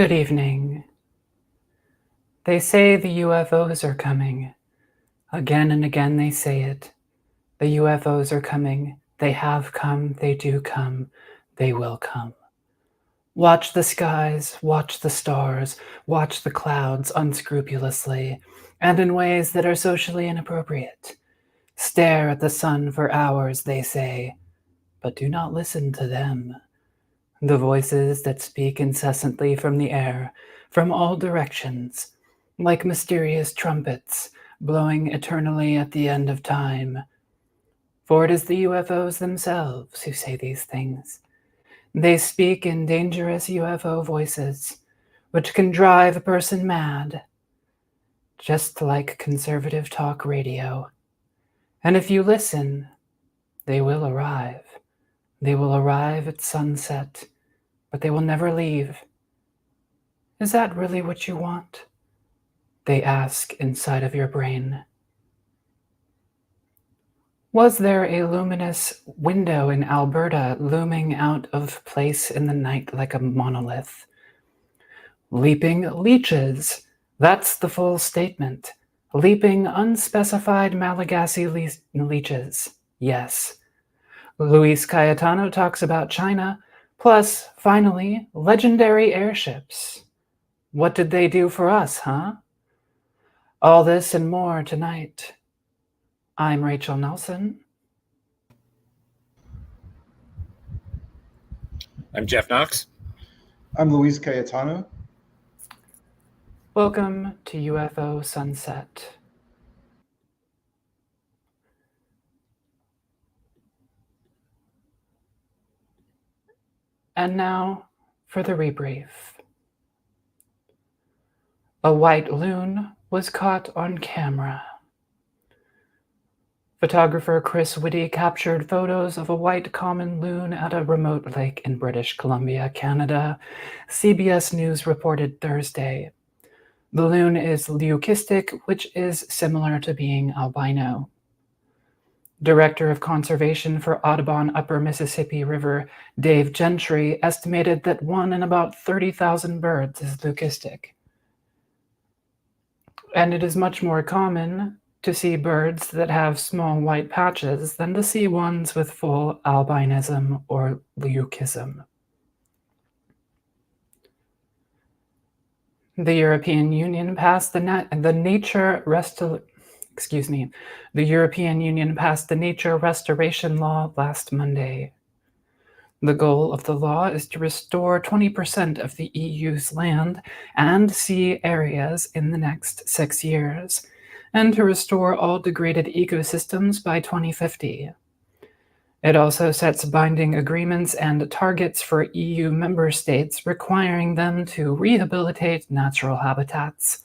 Good evening. They say the UFOs are coming. Again and again they say it. The UFOs are coming. They have come. They do come. They will come. Watch the skies, watch the stars, watch the clouds unscrupulously, and in ways that are socially inappropriate. Stare at the sun for hours, they say, but do not listen to them. The voices that speak incessantly from the air, from all directions, like mysterious trumpets blowing eternally at the end of time. For it is the UFOs themselves who say these things. They speak in dangerous UFO voices, which can drive a person mad, just like conservative talk radio. And if you listen, they will arrive. They will arrive at sunset, but they will never leave. Is that really what you want? They ask inside of your brain. Was there a luminous window in Alberta looming out of place in the night like a monolith? Leaping leeches. That's the full statement. Leaping unspecified Malagasy leeches. Yes. Luis Cayetano talks about China. Plus, finally, legendary airships. What did they do for us, huh? All this and more tonight. I'm Rachel Nelson. I'm Jeff Knox. I'm Luis Cayetano. Welcome to Ufo Sunset. And now for the rebrief. A white loon was caught on camera. Photographer Chris Whitty captured photos of a white common loon at a remote lake in British Columbia, Canada, CBS News reported Thursday. The loon is leucistic, which is similar to being albino. Director of Conservation for Audubon Upper Mississippi River, Dave Gentry, estimated that 1 in about 30,000 birds is leucistic. And it is much more common to see birds that have small white patches than to see ones with full albinism or leucism. The European Union passed the Nature Restoration Law last Monday. The goal of the law is to restore 20% of the EU's land and sea areas in the next 6 years, and to restore all degraded ecosystems by 2050. It also sets binding agreements and targets for EU member states, requiring them to rehabilitate natural habitats.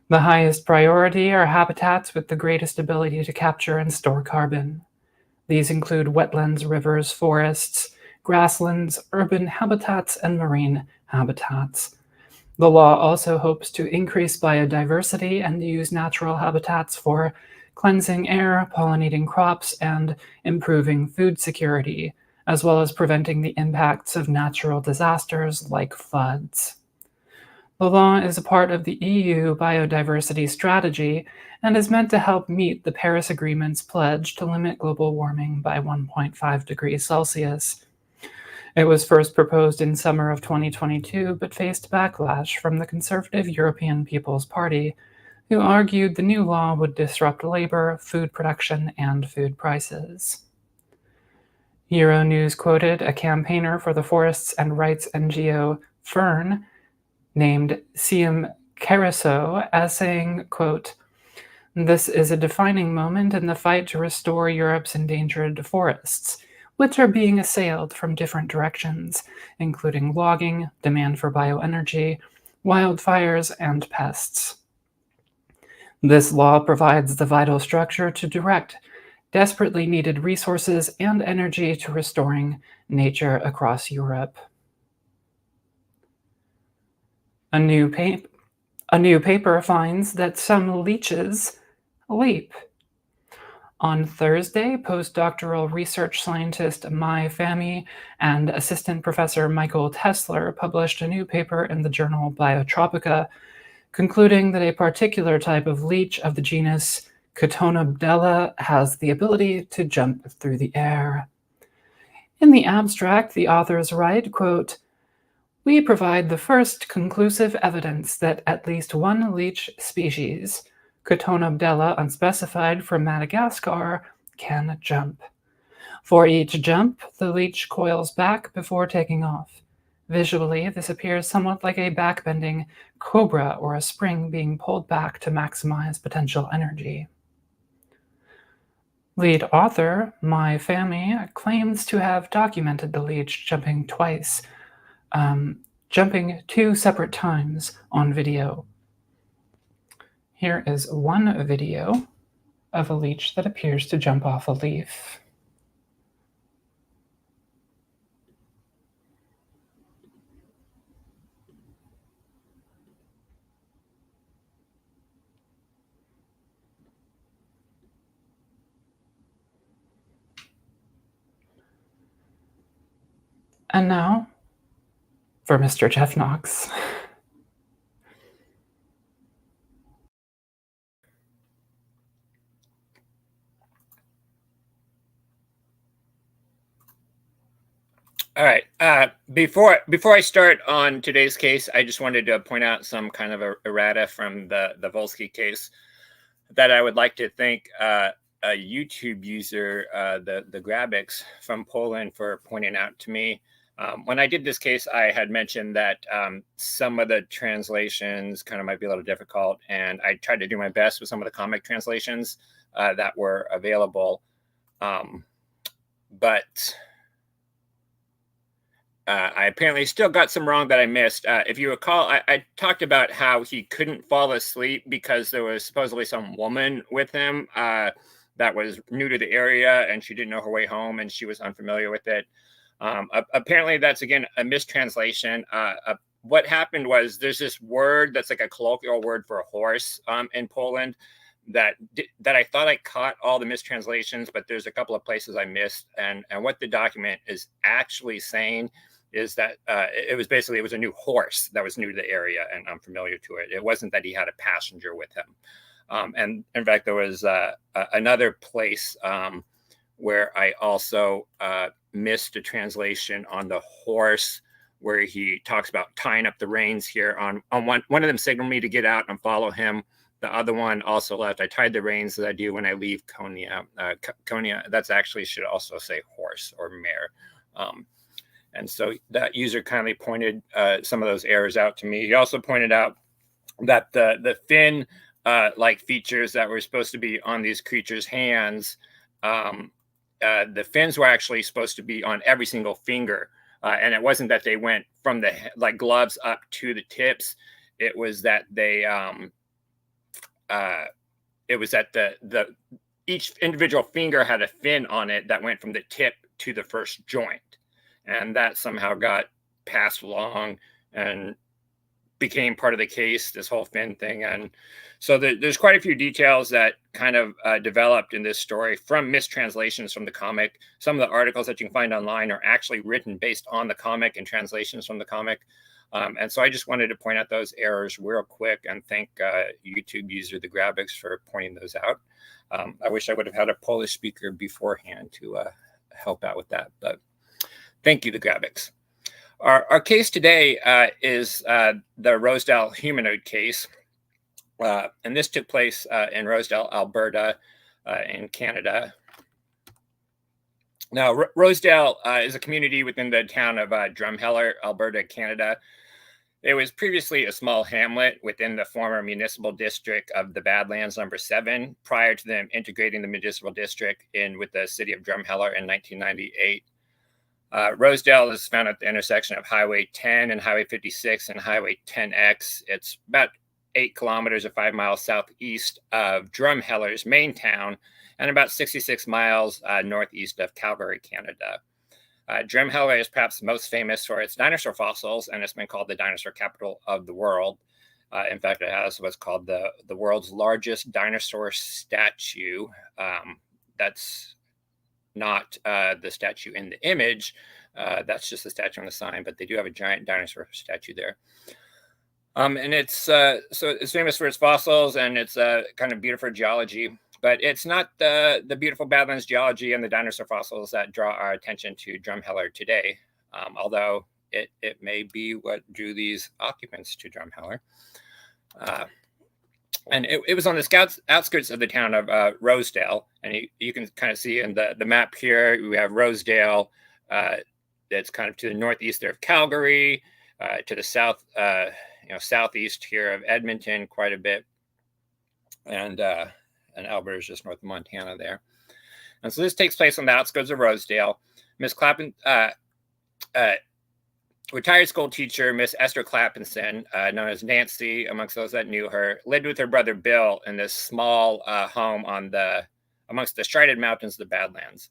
The highest priority are habitats with the greatest ability to capture and store carbon. These include wetlands, rivers, forests, grasslands, urban habitats, and marine habitats. The law also hopes to increase biodiversity and use natural habitats for cleansing air, pollinating crops, and improving food security, as well as preventing the impacts of natural disasters like floods. The law is a part of the EU biodiversity strategy and is meant to help meet the Paris Agreement's pledge to limit global warming by 1.5 degrees Celsius. It was first proposed in summer of 2022, but faced backlash from the conservative European People's Party, who argued the new law would disrupt labor, food production, and food prices. Euronews quoted a campaigner for the forests and rights NGO Fern, named Siem Caruso, as saying, quote, "This is a defining moment in the fight to restore Europe's endangered forests, which are being assailed from different directions, including logging, demand for bioenergy, wildfires, and pests. This law provides the vital structure to direct desperately needed resources and energy to restoring nature across Europe." A new paper finds that some leeches leap. On Thursday, postdoctoral research scientist Mai Fami and assistant professor Michael Tesler published a new paper in the journal Biotropica, concluding that a particular type of leech of the genus Cotonobdella has the ability to jump through the air. In the abstract, the authors write, quote, "We provide the first conclusive evidence that at least one leech species, Cotonobdella unspecified from Madagascar, can jump. For each jump, the leech coils back before taking off. Visually, this appears somewhat like a backbending cobra or a spring being pulled back to maximize potential energy." Lead author Mai Fami claims to have documented the leech jumping twice, jumping 2 separate times on video. Here is one video of a leech that appears to jump off a leaf. And now for Mr. Jeff Knox. All right. Before I start on today's case, I just wanted to point out some kind of errata from the Volsky case that I would like to thank a YouTube user, the Grabix from Poland, for pointing out to me. When I did this case, I had mentioned that some of the translations kind of might be a little difficult, and I tried to do my best with some of the comic translations that were available. But I apparently still got some wrong that I missed. If you recall, I talked about how he couldn't fall asleep because there was supposedly some woman with him that was new to the area, and she didn't know her way home, and she was unfamiliar with it. Apparently, that's, again, a mistranslation. What happened was there's this word that's like a colloquial word for a horse in Poland that I thought I caught all the mistranslations, but there's a couple of places I missed. And what the document is actually saying is that it was a new horse that was new to the area and unfamiliar to it. It wasn't that he had a passenger with him. And in fact, there was another place where I also missed a translation on the horse, where he talks about tying up the reins here. On one of them signaled me to get out and follow him. The other one also left. I tied the reins as I do when I leave Konya. Konya, that's actually should also say horse or mare. And so that user kindly pointed some of those errors out to me. He also pointed out that the fin like features that were supposed to be on these creatures' hands, the fins were actually supposed to be on every single finger. And it wasn't that they went from the like gloves up to the tips. It was that they each individual finger had a fin on it that went from the tip to the first joint, and that somehow got passed along and became part of the case, this whole fin thing. And so there's quite a few details that kind of developed in this story from mistranslations from the comic. Some of the articles that you can find online are actually written based on the comic and translations from the comic. And so I just wanted to point out those errors real quick and thank YouTube user the Grabix for pointing those out. I wish I would have had a Polish speaker beforehand to help out with that, but thank you, the Grabix. Our case today is the Rosedale humanoid case. And this took place in Rosedale, Alberta, in Canada. Now, Rosedale is a community within the town of Drumheller, Alberta, Canada. It was previously a small hamlet within the former municipal district of the Badlands number 7, prior to them integrating the municipal district in with the city of Drumheller in 1998. Rosedale is found at the intersection of Highway 10 and Highway 56 and Highway 10X. It's about 8 kilometers or 5 miles southeast of Drumheller's main town and about 66 miles northeast of Calgary, Canada. Drumheller is perhaps most famous for its dinosaur fossils, and it's been called the dinosaur capital of the world. In fact, it has what's called the world's largest dinosaur statue that's not the statue in the image. That's just the statue on the sign, but they do have a giant dinosaur statue there. And it's so it's famous for its fossils, and it's kind of beautiful geology. But it's not the beautiful Badlands geology and the dinosaur fossils that draw our attention to Drumheller today, although it may be what drew these occupants to Drumheller. And it was on the outskirts of the town of Rosedale. And you can kind of see in the map here, we have Rosedale. That's kind of to the northeast there of Calgary, to the south, southeast here of Edmonton quite a bit. And Alberta is just north of Montana there. And so this takes place on the outskirts of Rosedale. Miss Clappison, retired school teacher, Miss Esther Clappison, known as Nancy, amongst those that knew her, lived with her brother Bill in this small home amongst the Strided Mountains of the Badlands.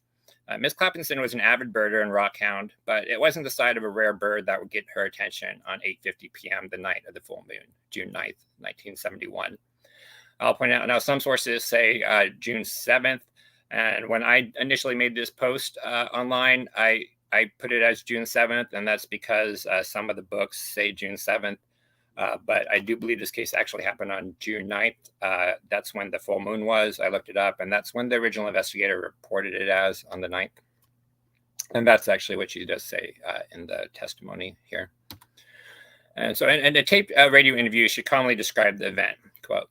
Miss Clappison was an avid birder and rockhound, but it wasn't the sight of a rare bird that would get her attention on 8:50 p.m. the night of the full moon, June 9th, 1971. I'll point out now some sources say June 7th, and when I initially made this post online, I put it as June 7th, and that's because some of the books say June 7th. But I do believe this case actually happened on June 9th. That's when the full moon was. I looked it up, and that's when the original investigator reported it as on the 9th. And that's actually what she does say in the testimony here. And so in a taped radio interview, she calmly described the event, quote,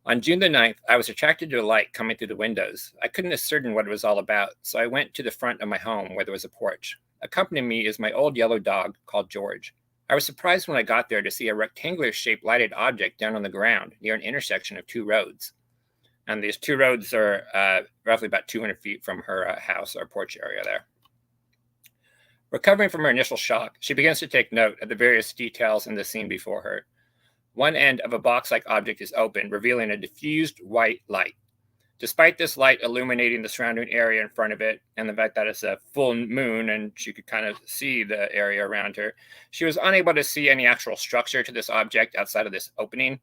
"On June the 9th, I was attracted to a light coming through the windows. I couldn't ascertain what it was all about, so I went to the front of my home where there was a porch. Accompanying me is my old yellow dog called George. I was surprised when I got there to see a rectangular-shaped lighted object down on the ground near an intersection of two roads." And these two roads are roughly about 200 feet from her house or porch area there. Recovering from her initial shock, she begins to take note of the various details in the scene before her. One end of a box-like object is open, revealing a diffused white light. Despite this light illuminating the surrounding area in front of it, and the fact that it's a full moon and she could kind of see the area around her, she was unable to see any actual structure to this object outside of this opening.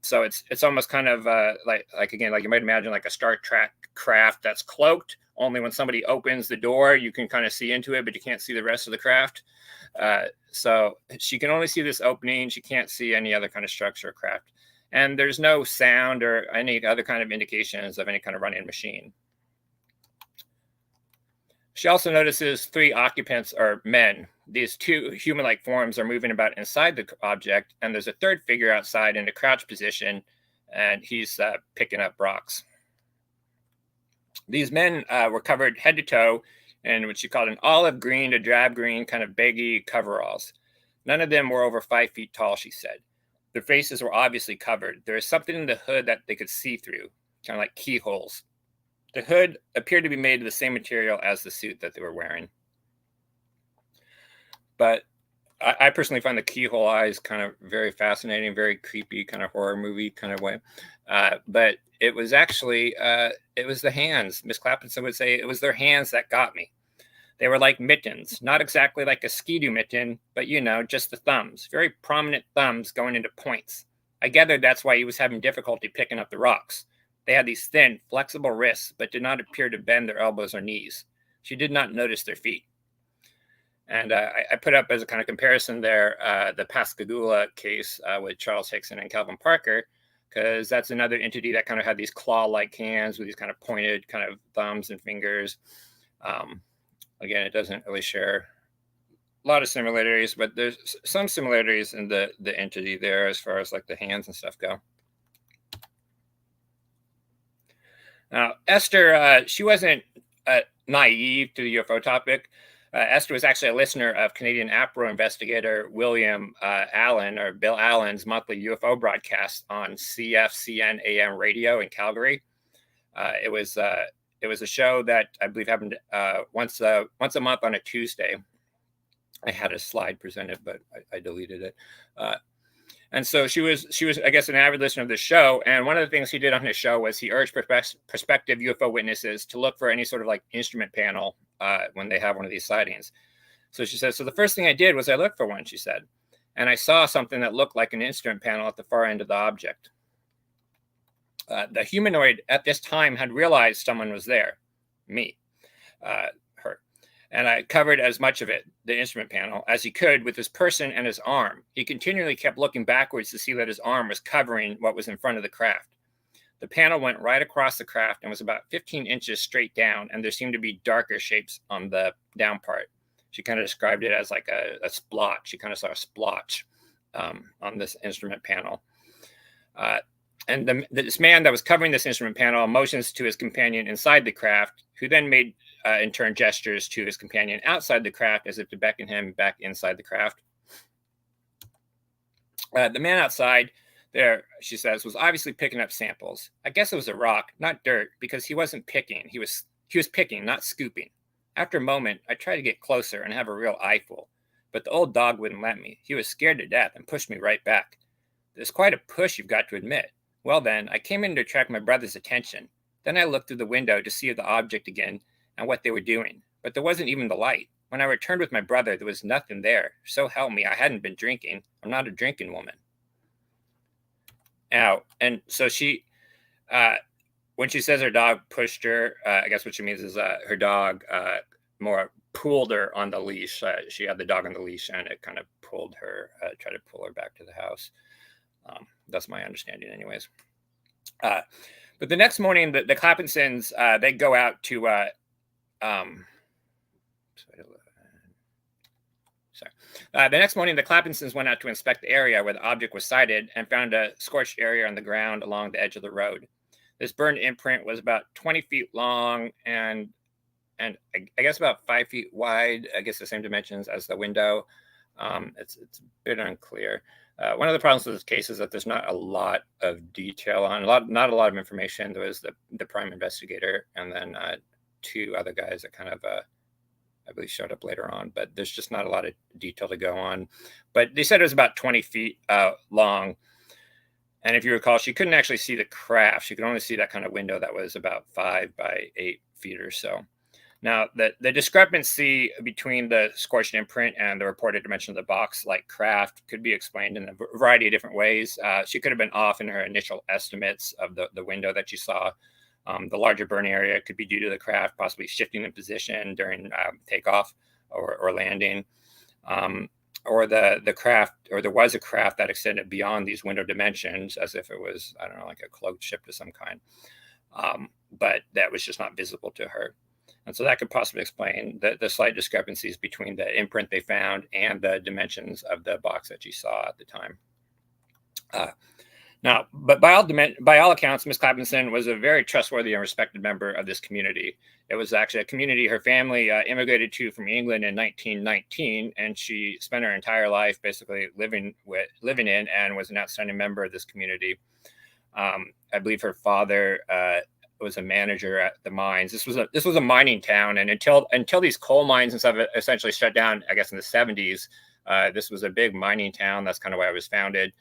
So it's almost kind of like you might imagine like a Star Trek craft that's cloaked. Only when somebody opens the door, you can kind of see into it, but you can't see the rest of the craft. So she can only see this opening. She can't see any other kind of structure or craft. And there's no sound or any other kind of indications of any kind of running machine. She also notices three occupants or men. These two human-like forms are moving about inside the object, and there's a third figure outside in a crouch position, and he's picking up rocks. These men were covered head to toe in what she called an olive green to drab green kind of baggy coveralls. None of them were over 5 feet tall, she said. Their faces were obviously covered. There was something in the hood that they could see through, kind of like keyholes. The hood appeared to be made of the same material as the suit that they were wearing. But I personally find the keyhole eyes kind of very fascinating, very creepy, kind of horror movie kind of way. But it was actually, it was the hands. Miss Clappison would say it was their hands that got me. They were like mittens, not exactly like a skidoo mitten, but just the thumbs, very prominent thumbs going into points. I gathered that's why he was having difficulty picking up the rocks. They had these thin, flexible wrists, but did not appear to bend their elbows or knees. She did not notice their feet. And I put up as a kind of comparison there the Pascagoula case with Charles Hickson and Calvin Parker, because that's another entity that kind of had these claw-like hands with these kind of pointed kind of thumbs and fingers. Again, it doesn't really share a lot of similarities, but there's some similarities in the entity there as far as like the hands and stuff go. Now, Esther, she wasn't naive to the UFO topic. Esther was actually a listener of Canadian APRO investigator William Allen, or Bill Allen's monthly UFO broadcast on CFCN AM radio in Calgary. It was a show that I believe happened once a month on a Tuesday. I had a slide presented, but I deleted it. And so she was, I guess, an avid listener of the show. And one of the things he did on his show was he urged prospective UFO witnesses to look for any sort of like instrument panel when they have one of these sightings. So she says, so the first thing I did was I looked for one, she said, and I saw something that looked like an instrument panel at the far end of the object. The humanoid at this time had realized someone was there, me, her, and I covered as much of it, the instrument panel, as he could with his person and his arm. He continually kept looking backwards to see that his arm was covering what was in front of the craft. The panel went right across the craft and was about 15 inches straight down, and there seemed to be darker shapes on the down part. She kind of described it as like a splotch. She kind of saw a splotch on this instrument panel. And this man that was covering this instrument panel motions to his companion inside the craft, who then made, in turn, gestures to his companion outside the craft as if to beckon him back inside the craft. The man outside there, she says, was obviously picking up samples. I guess it was a rock, not dirt, because he wasn't picking. He was picking, not scooping. After a moment, I tried to get closer and have a real eyeful, but the old dog wouldn't let me. He was scared to death and pushed me right back. There's quite a push, you've got to admit. Well then, I came in to attract my brother's attention. Then I looked through the window to see the object again and what they were doing, but there wasn't even the light. When I returned with my brother, there was nothing there. So help me, I hadn't been drinking. I'm not a drinking woman. Now, and so she, when she says her dog pushed her, I guess what she means is her dog more pulled her on the leash. She had the dog on the leash and it kind of pulled her, tried to pull her back to the house. That's my understanding anyways. But the next morning, the Clappisons, they go out to, the next morning, the Clappisons went out to inspect the area where the object was sighted and found a scorched area on the ground along the edge of the road. This burned imprint was about 20 feet long and I guess about 5 feet wide, I guess the same dimensions as the window. It's a bit unclear. One of the problems with this case is that there's not a lot of detail on not a lot of information. There was the prime investigator and then two other guys that kind of I believe showed up later on, but there's just not a lot of detail to go on. But they said it was about 20 feet long. And if you recall, she couldn't actually see the craft. She could only see that kind of window that was about 5 by 8 feet or so. Now, the discrepancy between the scorched imprint and the reported dimension of the box-like craft could be explained in a variety of different ways. She could have been off in her initial estimates of the window that she saw. The larger burn area could be due to the craft possibly shifting in position during takeoff or landing. Or the craft, or there was a craft that extended beyond these window dimensions as if it was, I don't know, like a cloaked ship of some kind. But that was just not visible to her. And so that could possibly explain the slight discrepancies between the imprint they found and the dimensions of the box that she saw at the time. Now, but by all accounts, Miss Clappison was a very trustworthy and respected member of this community. It was actually a community her family immigrated to from England in 1919, and she spent her entire life basically living in and was an outstanding member of this community. I believe her father was a manager at the mines. This was a mining town, and until these coal mines and stuff essentially shut down, I guess in the 70s, this was a big mining town. That's kind of why it was founded.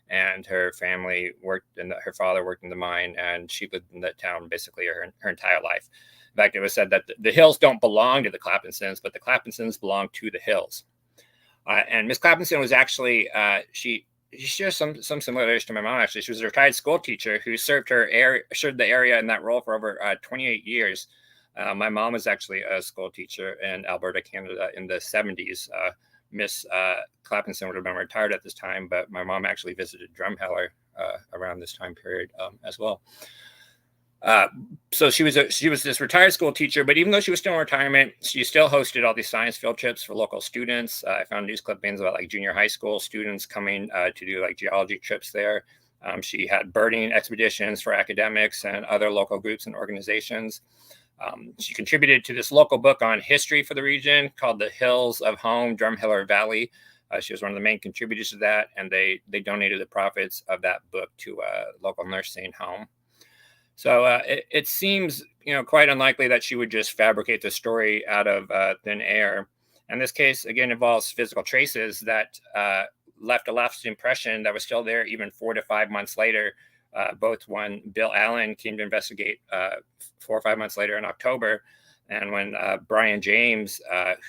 And her family her father worked in the mine, and she lived in that town basically her entire life. In fact, it was said that the hills don't belong to the Clappisons, but the Clappisons belong to the hills. And Miss Clappison was actually, she shares some similarities to my mom, actually. She was a retired school teacher who served the area in that role for over 28 years. My mom was actually a school teacher in Alberta, Canada in the 70s. Miss Clappison would have been retired at this time, but my mom actually visited Drumheller around this time period as well. So she was this retired school teacher, but even though she was still in retirement, she still hosted all these science field trips for local students. I found news clippings about like junior high school students coming to do like geology trips there. She had birding expeditions for academics and other local groups and organizations. She contributed to this local book on history for the region called The Hills of Home, Drumheller Valley. She was one of the main contributors to that, and they donated the profits of that book to a local nursing home. So it seems, quite unlikely that she would just fabricate the story out of thin air. And this case, again, involves physical traces that left a lasting impression that was still there even 4 to 5 months later. Both when Bill Allen came to investigate 4 or 5 months later in October, and when Brian James,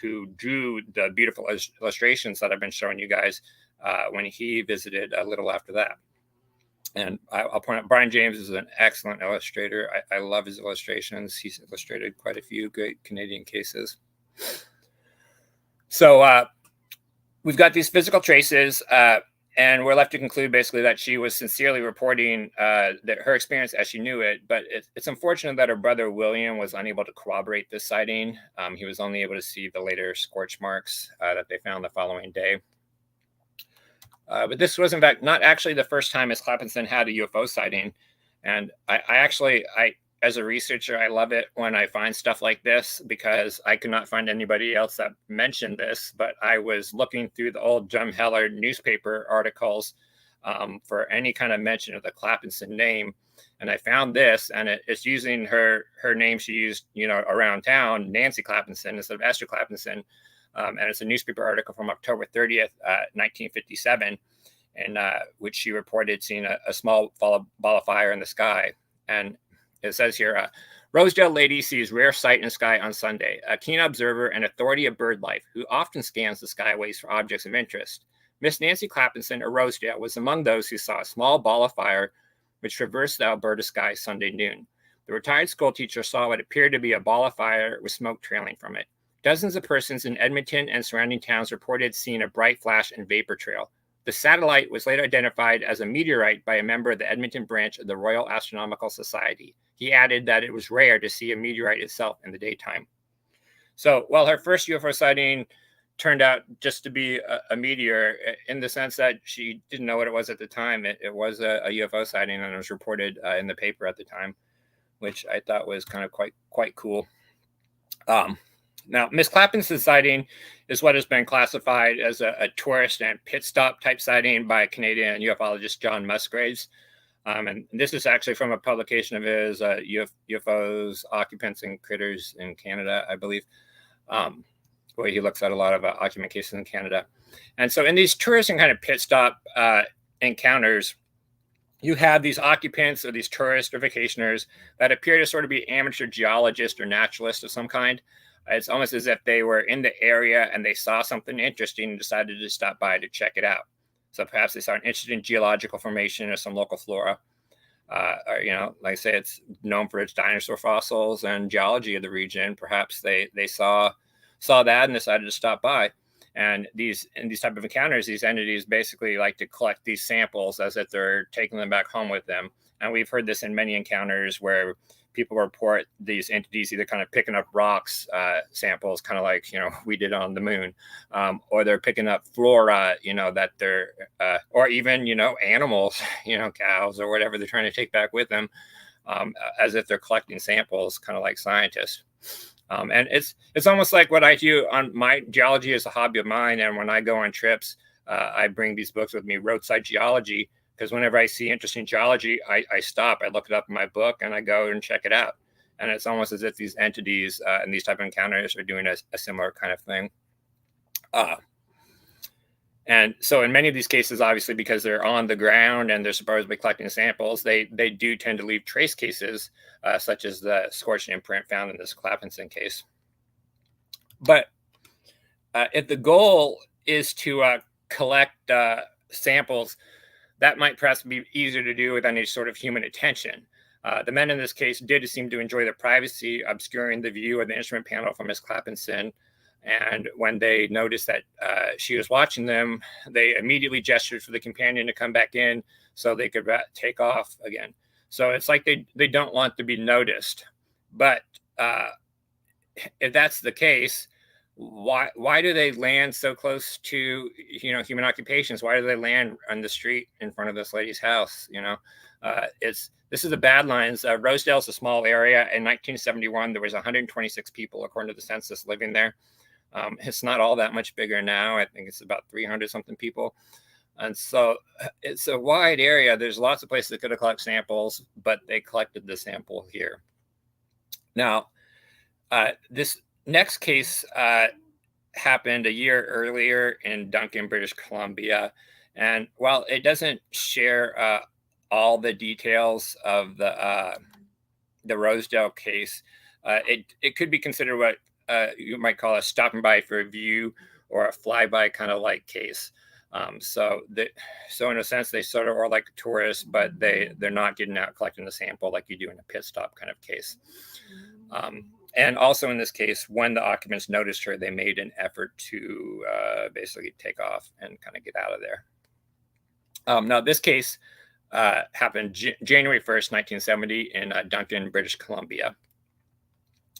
who drew the beautiful illustrations that I've been showing you guys, when he visited a little after that. And I'll point out Brian James is an excellent illustrator. I love his illustrations. He's illustrated quite a few great Canadian cases. So we've got these physical traces, and we're left to conclude basically that she was sincerely reporting that her experience as she knew it. But it's unfortunate that her brother William was unable to corroborate this sighting. He was only able to see the later scorch marks that they found the following day. But this was, in fact, not actually the first time Miss Clappison had a UFO sighting. And I, as a researcher, I love it when I find stuff like this, because I could not find anybody else that mentioned this. But I was looking through the old Drumheller newspaper articles for any kind of mention of the Clappison name. And I found this, and it's using her name she used, around town, Nancy Clappison, instead of Esther Clappison. And it's a newspaper article from October 30th, 1957, in which she reported seeing a small ball of fire in the sky. And it says here, Rosedale lady sees rare sight in the sky on Sunday, a keen observer and authority of bird life who often scans the skyways for objects of interest. Miss Nancy Clappison of Rosedale was among those who saw a small ball of fire which traversed the Alberta sky Sunday noon. The retired schoolteacher saw what appeared to be a ball of fire with smoke trailing from it. Dozens of persons in Edmonton and surrounding towns reported seeing a bright flash and vapor trail. The satellite was later identified as a meteorite by a member of the Edmonton branch of the Royal Astronomical Society. He added that it was rare to see a meteorite itself in the daytime. So while her first UFO sighting turned out just to be a meteor, in the sense that she didn't know what it was at the time, it was a UFO sighting, and it was reported in the paper at the time, which I thought was kind of quite cool. Now, Miss Clappison's sighting is what has been classified as a tourist and pit stop type sighting by Canadian ufologist John Musgraves. And this is actually from a publication of his, UFOs, Occupants, and Critters in Canada, I believe, where he looks at a lot of occupant cases in Canada. And so in these tourist and kind of pit stop encounters, you have these occupants or these tourists or vacationers that appear to sort of be amateur geologists or naturalists of some kind. It's almost as if they were in the area and they saw something interesting and decided to stop by to check it out. So perhaps they saw an interesting geological formation or some local flora. Or, like I say, it's known for its dinosaur fossils and geology of the region. Perhaps they saw that and decided to stop by. And in these type of encounters, these entities basically like to collect these samples as if they're taking them back home with them. And we've heard this in many encounters where people report these entities either kind of picking up rocks samples, kind of like, we did on the moon, or they're picking up flora, that they're, or even, animals, cows or whatever they're trying to take back with them, as if they're collecting samples, kind of like scientists. And it's almost like what I do on my geology is a hobby of mine. And when I go on trips, I bring these books with me, Roadside Geology, because whenever I see interesting geology, I stop, I look it up in my book, and I go and check it out. And it's almost as if these entities and these type of encounters are doing a similar kind of thing. And so in many of these cases, obviously, because they're on the ground and they're supposedly collecting samples, they do tend to leave trace cases, such as the scorched imprint found in this Clappison case. But if the goal is to collect samples, that might perhaps be easier to do with any sort of human attention. The men in this case did seem to enjoy the privacy, obscuring the view of the instrument panel from Miss Clappison. And when they noticed that she was watching them, they immediately gestured for the companion to come back in so they could take off again. So it's like they don't want to be noticed. But if that's the case, why do they land so close to human occupations? Why do they land on the street in front of this lady's house? This is the Badlands. Rosedale's a small area. In 1971, there was 126 people, according to the census, living there. It's not all that much bigger now. I think it's about 300 something people. And so it's a wide area. There's lots of places that could have collected samples, but they collected the sample here. Now, this next case happened a year earlier in Duncan, British Columbia. And while it doesn't share all the details of the Rosedale case, it could be considered what you might call a stopping by for a view or a flyby kind of like case. So in a sense, they sort of are like tourists, but they're not getting out collecting the sample like you do in a pit stop kind of case. And also in this case, when the occupants noticed her, they made an effort to basically take off and kind of get out of there. Now, this case happened January 1st, 1970 in Duncan, British Columbia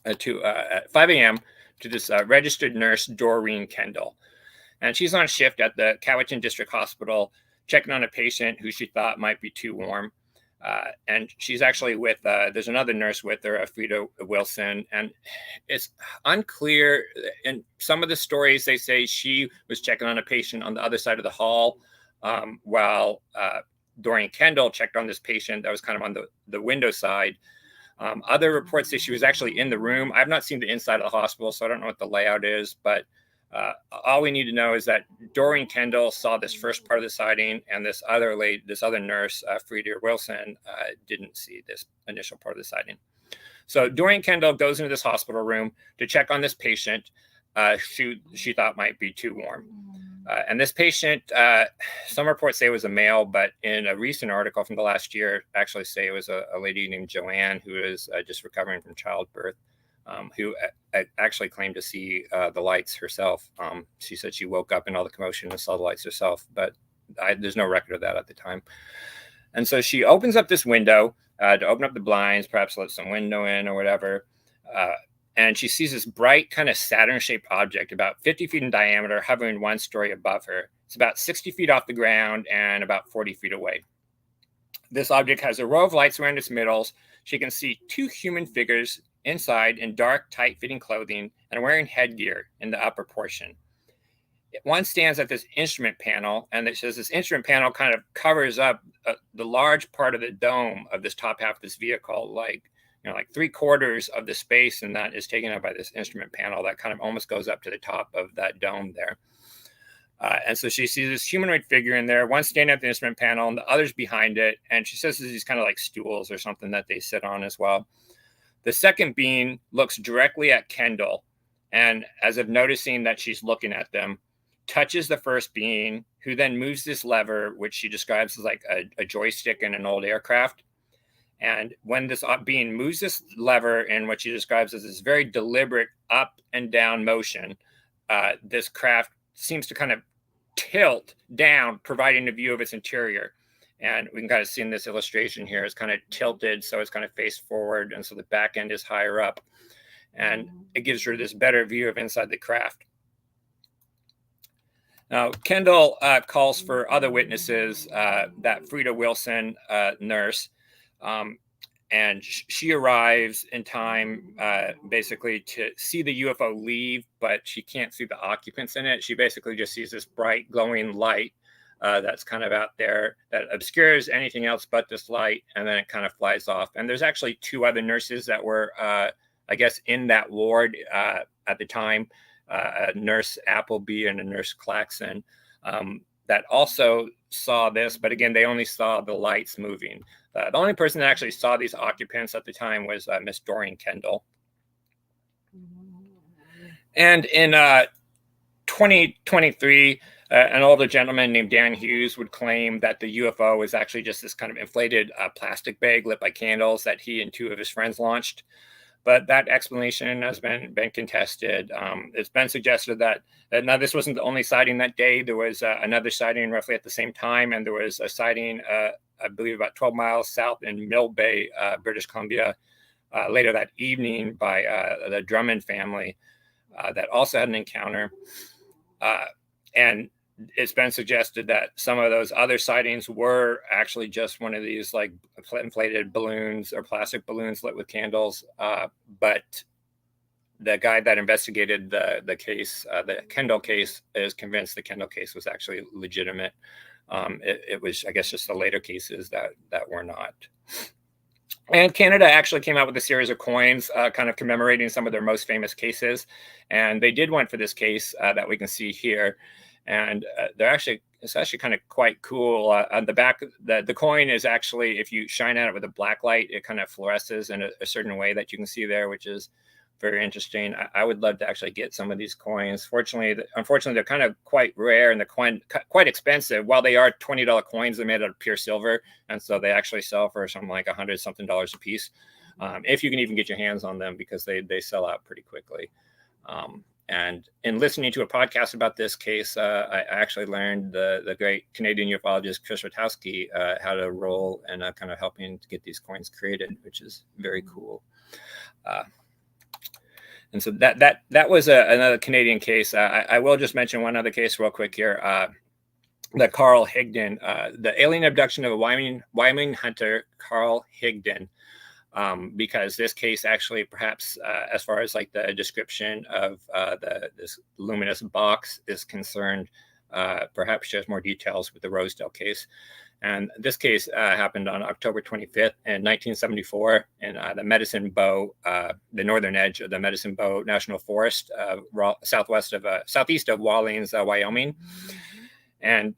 at 5 a.m. to this registered nurse, Doreen Kendall. And she's on shift at the Cowichan District Hospital, checking on a patient who she thought might be too warm. And she's actually with, there's another nurse with her, Frida Wilson. And it's unclear. In some of the stories, they say she was checking on a patient on the other side of the hall, while Doreen Kendall checked on this patient that was kind of on the window side. Other reports say she was actually in the room. I've not seen the inside of the hospital, so I don't know what the layout is, but all we need to know is that Doreen Kendall saw this first part of the sighting, and this other nurse, Frida Wilson, didn't see this initial part of the sighting. So Doreen Kendall goes into this hospital room to check on this patient she thought might be too warm. And this patient, some reports say it was a male, but in a recent article from the last year, actually say it was a lady named Joanne who is just recovering from childbirth, who actually claimed to see the lights herself. She said she woke up in all the commotion and saw the lights herself, but there's no record of that at the time. And so she opens up this window to open up the blinds, perhaps let some window in or whatever. And she sees this bright kind of Saturn-shaped object about 50 feet in diameter hovering one story above her. It's about 60 feet off the ground and about 40 feet away. This object has a row of lights around its middles. She can see two human figures inside in dark, tight-fitting clothing and wearing headgear in the upper portion. One stands at this instrument panel, and it says this instrument panel kind of covers up the large part of the dome of this top half of this vehicle, like 3/4 of the space, and that is taken up by this instrument panel that kind of almost goes up to the top of that dome there. And so she sees this humanoid figure in there, one standing at the instrument panel and the others behind it. And she says there's these kind of like stools or something that they sit on as well. The second being looks directly at Kendall, and as if noticing that she's looking at them, touches the first being, who then moves this lever, which she describes as like a joystick in an old aircraft. And when this being moves this lever in what she describes as this very deliberate up and down motion, this craft seems to kind of tilt down, providing a view of its interior. And we can kind of see in this illustration here, it's kind of tilted, so it's kind of faced forward, and so the back end is higher up. And it gives her this better view of inside the craft. Now, Kendall calls for other witnesses, that Frida Wilson nurse, and she arrives in time basically to see the UFO leave, but she can't see the occupants in it. She basically just sees this bright glowing light that's kind of out there that obscures anything else but this light, and then it kind of flies off. And there's actually two other nurses that were, I guess, in that ward at the time, a nurse Appleby and a nurse Clappison, that also saw this, but again, they only saw the lights moving. The only person that actually saw these occupants at the time was Miss Doreen Kendall. And in 2023, an older gentleman named Dan Hughes would claim that the UFO was actually just this kind of inflated plastic bag lit by candles that he and two of his friends launched. But that explanation has been contested. It's been suggested that now this wasn't the only sighting that day. There was another sighting roughly at the same time, and there was a sighting, I believe, about 12 miles south in Mill Bay, British Columbia, later that evening by the Drummond family that also had an encounter. And it's been suggested that some of those other sightings were actually just one of these like inflated balloons or plastic balloons lit with candles. But the guy that investigated the case, the Kendall case, is convinced the Kendall case was actually legitimate. It was, I guess, just the later cases that were not. And Canada actually came out with a series of coins kind of commemorating some of their most famous cases. And they did one for this case that we can see here. And it's actually kind of quite cool. On the back, the coin is actually, if you shine at it with a black light, it kind of fluoresces in a certain way that you can see there, which is very interesting. I would love to actually get some of these coins. Unfortunately, they're kind of quite rare and they're quite expensive. While they are $20 coins, they're made out of pure silver, and so they actually sell for something like $100 something a piece, if you can even get your hands on them, because they sell out pretty quickly. And in listening to a podcast about this case, I actually learned the great Canadian ufologist Chris Witowski had a role in kind of helping to get these coins created, which is very cool. And so that was another Canadian case. I will just mention one other case real quick here. The Carl Higdon, the alien abduction of a Wyoming hunter, Carl Higdon, because this case actually, perhaps as far as like the description of this luminous box is concerned, perhaps shares more details with the Rosedale case. And this case happened on October 25th in 1974 in the Medicine Bow, the northern edge of the Medicine Bow National Forest, southeast of Wallings, Wyoming. And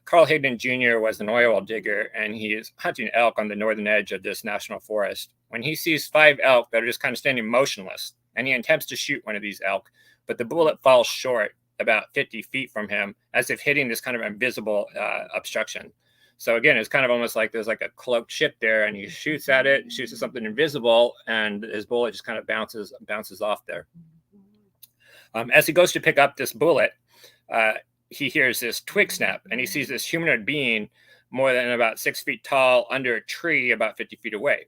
Carl Higdon Jr. was an oil digger, and he is hunting elk on the northern edge of this national forest when he sees 5 elk that are just kind of standing motionless, and he attempts to shoot one of these elk, but the bullet falls short about 50 feet from him, as if hitting this kind of invisible obstruction. So again, it's kind of almost like there's like a cloaked ship there, and he shoots at it, shoots at something invisible, and his bullet just kind of bounces off there. As he goes to pick up this bullet, he hears this twig snap, and he sees this humanoid being more than about 6 feet tall under a tree about 50 feet away.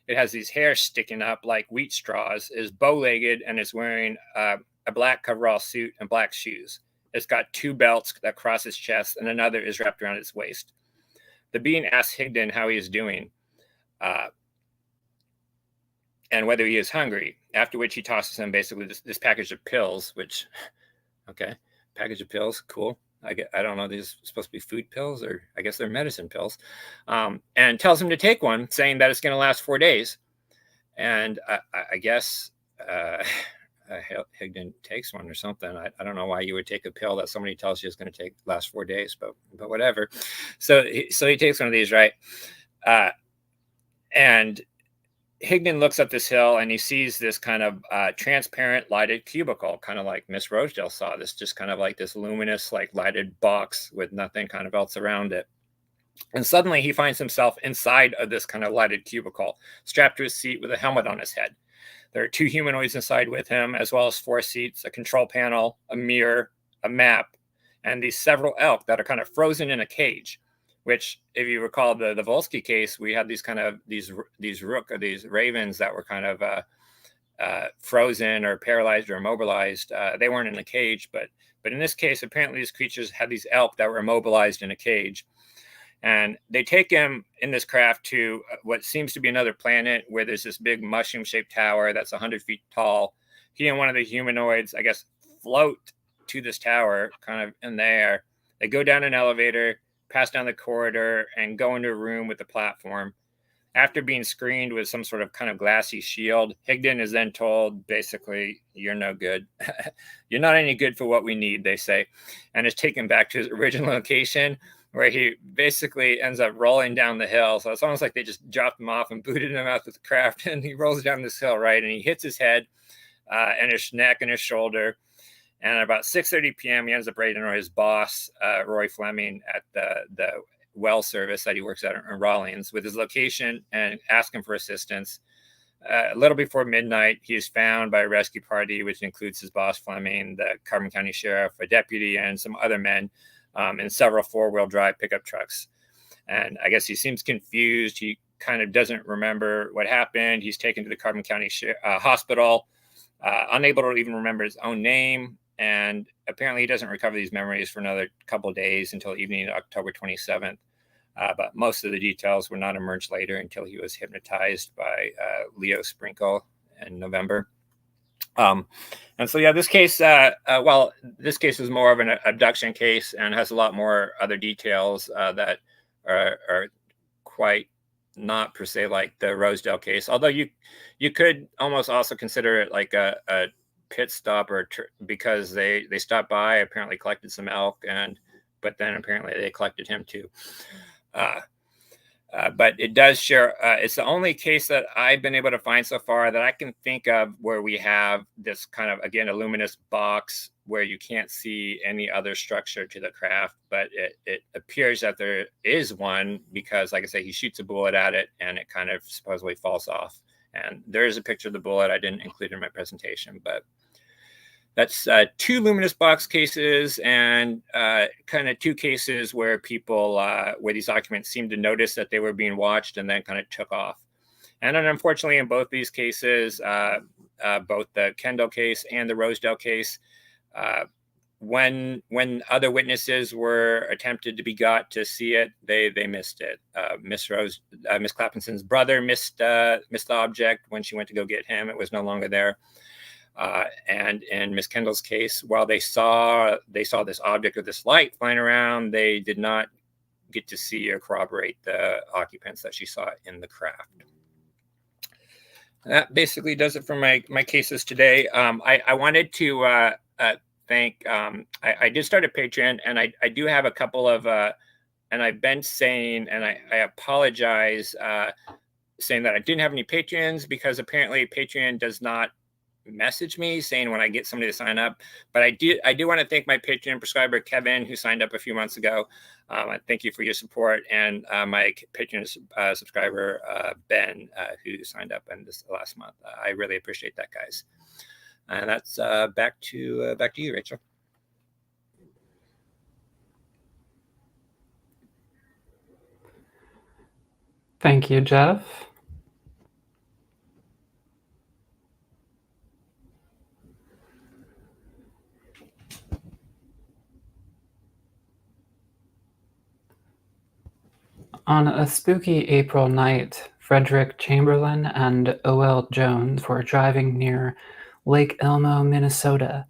It has these hairs sticking up like wheat straws, is bow-legged, and is wearing a black coverall suit and black shoes. It's got 2 belts that cross his chest, and another is wrapped around his waist. The being asks Higdon how he is doing and whether he is hungry, after which he tosses him basically this package of pills, which, okay, package of pills, cool. I don't know, these are supposed to be food pills, or I guess they're medicine pills, and tells him to take one, saying that it's going to last 4 days. And I guess Higdon takes one or something. I don't know why you would take a pill that somebody tells you is going to last 4 days, but whatever. So he takes one of these, right? And Higdon looks up this hill, and he sees this kind of transparent lighted cubicle, kind of like Miss Rosedale saw this, just kind of like this luminous, like lighted box with nothing kind of else around it. And suddenly he finds himself inside of this kind of lighted cubicle, strapped to his seat with a helmet on his head. There are 2 humanoids inside with him, as well as 4 seats, a control panel, a mirror, a map, and these several elk that are kind of frozen in a cage. Which, if you recall the Volsky case, we had these kind of these ravens that were kind of frozen or paralyzed or immobilized. They weren't in a cage, but in this case, apparently these creatures had these elk that were immobilized in a cage. And they take him in this craft to what seems to be another planet, where there's this big mushroom-shaped tower that's 100 feet tall. He and one of the humanoids, I guess, float to this tower, kind of in the air. They go down an elevator, pass down the corridor, and go into a room with the platform. After being screened with some sort of kind of glassy shield, Higdon is then told, basically, you're no good. You're not any good for what we need, they say, and is taken back to his original location, where he basically ends up rolling down the hill. So it's almost like they just dropped him off and booted him out with the craft, and he rolls down this hill, right? And he hits his head and his neck and his shoulder. And at about 6:30 p.m., he ends up raiding his boss, Roy Fleming, at the well service that he works at in Rawlins, with his location and asking for assistance. A little before midnight, he is found by a rescue party, which includes his boss, Fleming, the Carbon County Sheriff, a deputy, and some other men in several 4-wheel drive pickup trucks. And I guess he seems confused. He kind of doesn't remember what happened. He's taken to the Carbon County Hospital, unable to even remember his own name. And apparently he doesn't recover these memories for another couple of days until evening October 27th. But most of the details will not emerge later until he was hypnotized by Leo Sprinkle in November. And so, yeah, this case, this case is more of an abduction case and has a lot more other details that are quite not per se like the Rosedale case. Although you could almost also consider it like a pit stop, because they stopped by, apparently collected some elk, but then apparently they collected him too. But it does share, it's the only case that I've been able to find so far that I can think of where we have this kind of, again, a luminous box where you can't see any other structure to the craft, but it appears that there is one because, like I say, he shoots a bullet at it and it kind of supposedly falls off. And there is a picture of the bullet I didn't include in my presentation, but that's 2 luminous box cases and kind of 2 cases where people, where these occupants seemed to notice that they were being watched and then kind of took off. And then unfortunately, in both these cases, both the Kendall case and the Rosedale case, when other witnesses were attempted to be got to see it, they missed it. Miss Clappison's brother missed the object when she went to go get him. It was no longer there. And in Miss Kendall's case, while they saw this object or this light flying around, they did not get to see or corroborate the occupants that she saw in the craft. That basically does it for my cases today. I wanted to thank, I did start a Patreon, and I do have a couple of, and I've been saying, and I apologize, saying that I didn't have any Patreons because apparently Patreon does not message me saying when I get somebody to sign up. But I do want to thank my Patreon prescriber Kevin, who signed up a few months ago. Thank you for your support, and my Patreon subscriber Ben, who signed up in this last month. I really appreciate that, guys. And that's back to you, Rachel. Thank you, Jeff. On a spooky April night, Frederick Chamberlain and O.L. Jones were driving near Lake Elmo, Minnesota,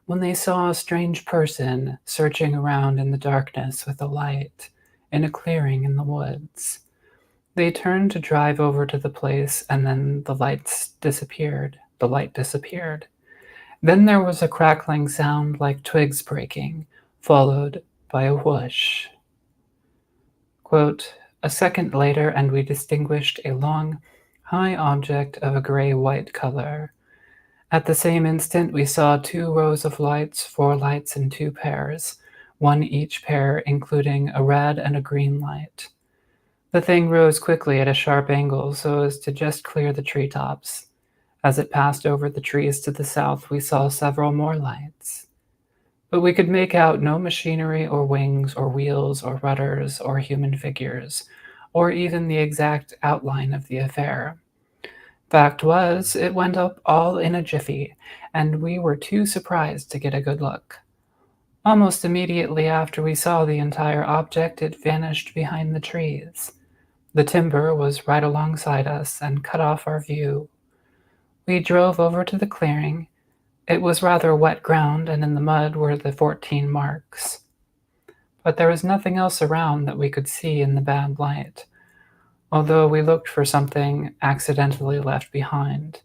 when they saw a strange person searching around in the darkness with a light in a clearing in the woods. They turned to drive over to the place, and then the light disappeared. Then there was a crackling sound like twigs breaking, followed by a whoosh. Quote, "A second later, and we distinguished a long, high object of a gray-white color. At the same instant, we saw 2 rows of lights, 4 lights in 2 pairs, 1 each pair, including a red and a green light. The thing rose quickly at a sharp angle so as to just clear the treetops. As it passed over the trees to the south, we saw several more lights. But we could make out no machinery or wings or wheels or rudders or human figures, or even the exact outline of the affair. Fact was, it went up all in a jiffy, and we were too surprised to get a good look. Almost immediately after we saw the entire object, it vanished behind the trees. The timber was right alongside us and cut off our view. We drove over to the clearing. It was rather wet ground, and in the mud were the 14 marks. But there was nothing else around that we could see in the bad light, although we looked for something accidentally left behind.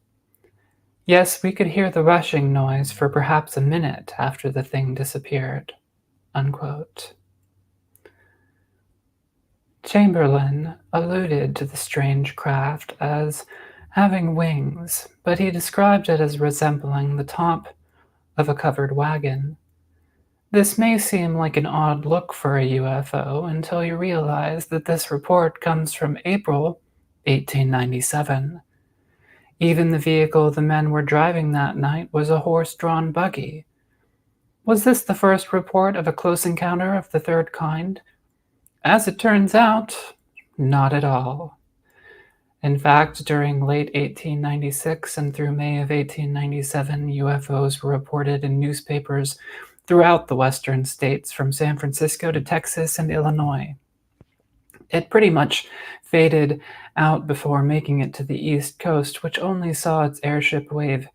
Yes, we could hear the rushing noise for perhaps a minute after the thing disappeared." Unquote. Chamberlain alluded to the strange craft as having wings, but he described it as resembling the top of a covered wagon. This may seem like an odd look for a UFO until you realize that this report comes from April 1897. Even the vehicle the men were driving that night was a horse-drawn buggy. Was this the first report of a close encounter of the third kind? As it turns out, not at all. In fact, during late 1896 and through May of 1897, UFOs were reported in newspapers throughout the western states, from San Francisco to Texas and Illinois. It pretty much faded out before making it to the East Coast, which only saw its airship wave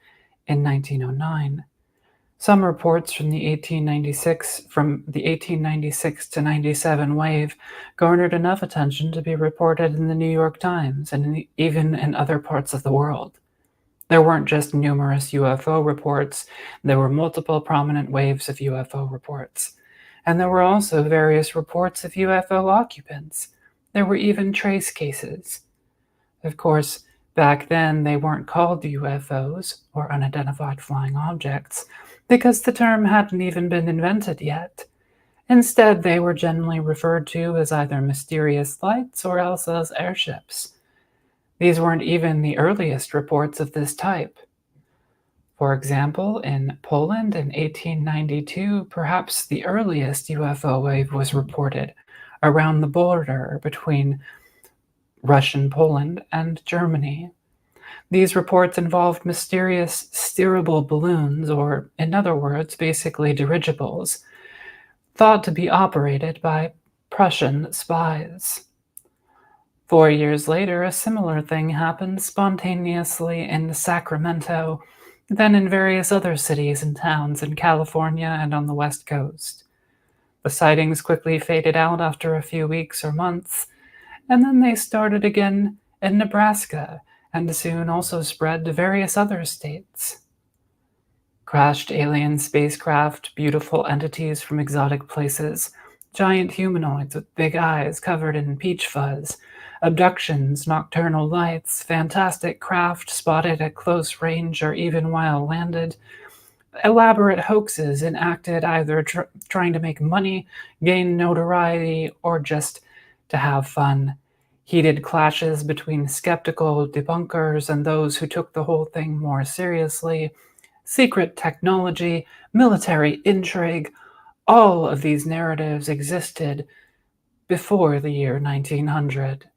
in 1909. Some reports from the 1896 to 97 wave garnered enough attention to be reported in the New York Times and even in other parts of the world. There weren't just numerous UFO reports, there were multiple prominent waves of UFO reports. And there were also various reports of UFO occupants. There were even trace cases. Of course, back then they weren't called UFOs, or unidentified flying objects, because the term hadn't even been invented yet. Instead, they were generally referred to as either mysterious lights or else as airships. These weren't even the earliest reports of this type. For example, in Poland in 1892, perhaps the earliest UFO wave was reported around the border between Russian Poland and Germany. These reports involved mysterious steerable balloons, or in other words, basically dirigibles, thought to be operated by Prussian spies. 4 years later, a similar thing happened spontaneously in Sacramento, then in various other cities and towns in California and on the West Coast. The sightings quickly faded out after a few weeks or months, and then they started again in Nebraska and soon also spread to various other states. Crashed alien spacecraft, beautiful entities from exotic places, giant humanoids with big eyes covered in peach fuzz, abductions, nocturnal lights, fantastic craft spotted at close range or even while landed, elaborate hoaxes enacted either trying to make money, gain notoriety, or just to have fun, heated clashes between skeptical debunkers and those who took the whole thing more seriously, secret technology, military intrigue, all of these narratives existed before the year 1900.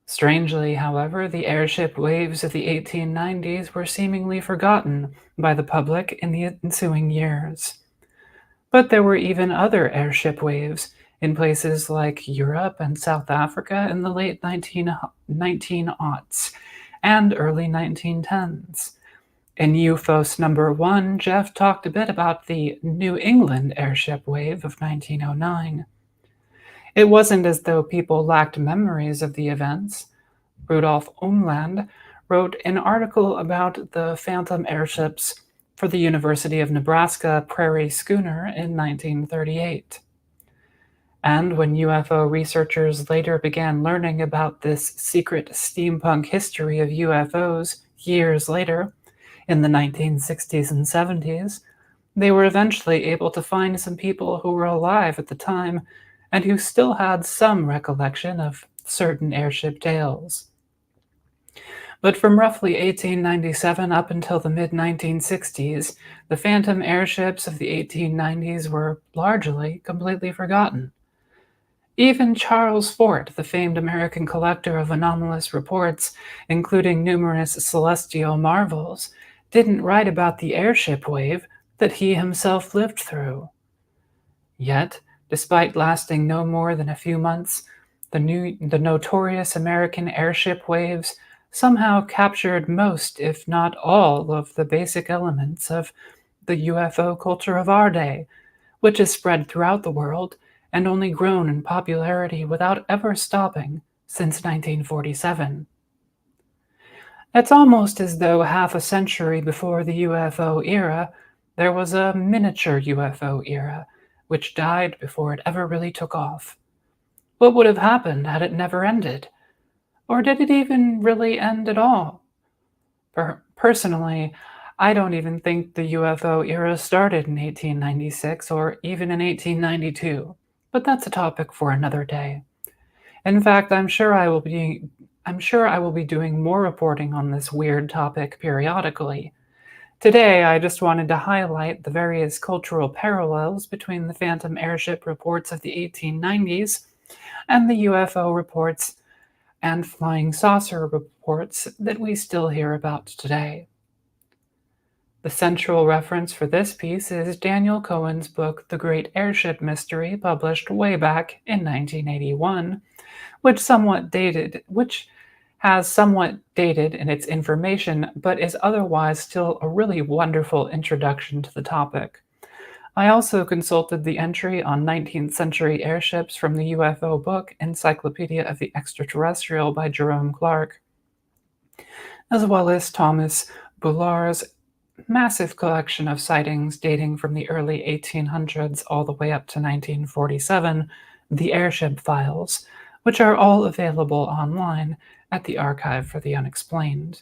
Strangely, however, the airship waves of the 1890s were seemingly forgotten by the public in the ensuing years. But there were even other airship waves in places like Europe and South Africa in the late 1900s and early 1910s. In Ufos number 1, Jeff talked a bit about the New England airship wave of 1909. It wasn't as though people lacked memories of the events. Rudolf Umland wrote an article about the phantom airships for the University of Nebraska Prairie Schooner in 1938. And when UFO researchers later began learning about this secret steampunk history of UFOs years later, in the 1960s and 70s, they were eventually able to find some people who were alive at the time and who still had some recollection of certain airship tales. But from roughly 1897 up until the mid-1960s, the phantom airships of the 1890s were largely completely forgotten. Even Charles Fort, the famed American collector of anomalous reports, including numerous celestial marvels, didn't write about the airship wave that he himself lived through. Yet, despite lasting no more than a few months, the notorious American airship waves somehow captured most, if not all, of the basic elements of the UFO culture of our day, which has spread throughout the world and only grown in popularity without ever stopping since 1947. It's almost as though half a century before the UFO era, there was a miniature UFO era, which died before it ever really took off. What would have happened had it never ended? Or did it even really end at all? Personally, I don't even think the UFO era started in 1896 or even in 1892, but that's a topic for another day. In fact, I'm sure I will be doing more reporting on this weird topic periodically. Today, I just wanted to highlight the various cultural parallels between the phantom airship reports of the 1890s and the UFO reports and flying saucer reports that we still hear about today. The central reference for this piece is Daniel Cohen's book, The Great Airship Mystery, published way back in 1981, which has somewhat dated in its information, but is otherwise still a really wonderful introduction to the topic. I also consulted the entry on 19th century airships from the UFO book, Encyclopedia of the Extraterrestrial by Jerome Clark, as well as Thomas Boulard's massive collection of sightings dating from the early 1800s all the way up to 1947, the airship files, which are all available online at the Archive for the Unexplained.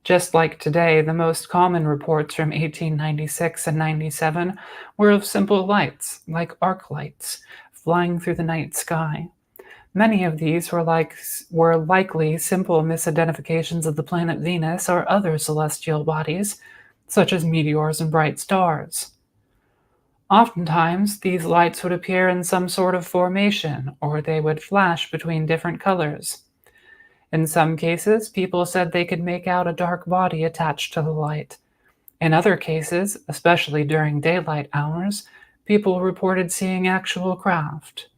Just like today, the most common reports from 1896 and 97 were of simple lights, like arc lights, flying through the night sky. Many of these were likely simple misidentifications of the planet Venus or other celestial bodies, such as meteors and bright stars. Oftentimes, these lights would appear in some sort of formation, or they would flash between different colors. In some cases, people said they could make out a dark body attached to the light. In other cases, especially during daylight hours, people reported seeing actual craft.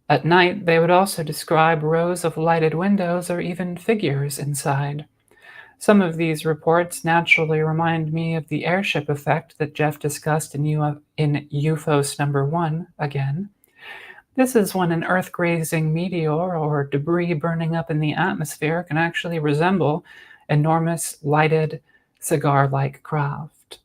At night, they would also describe rows of lighted windows or even figures inside. Some of these reports naturally remind me of the airship effect that Jeff discussed in Ufos number 1 again. This is when an Earth-grazing meteor or debris burning up in the atmosphere can actually resemble enormous lighted cigar-like craft.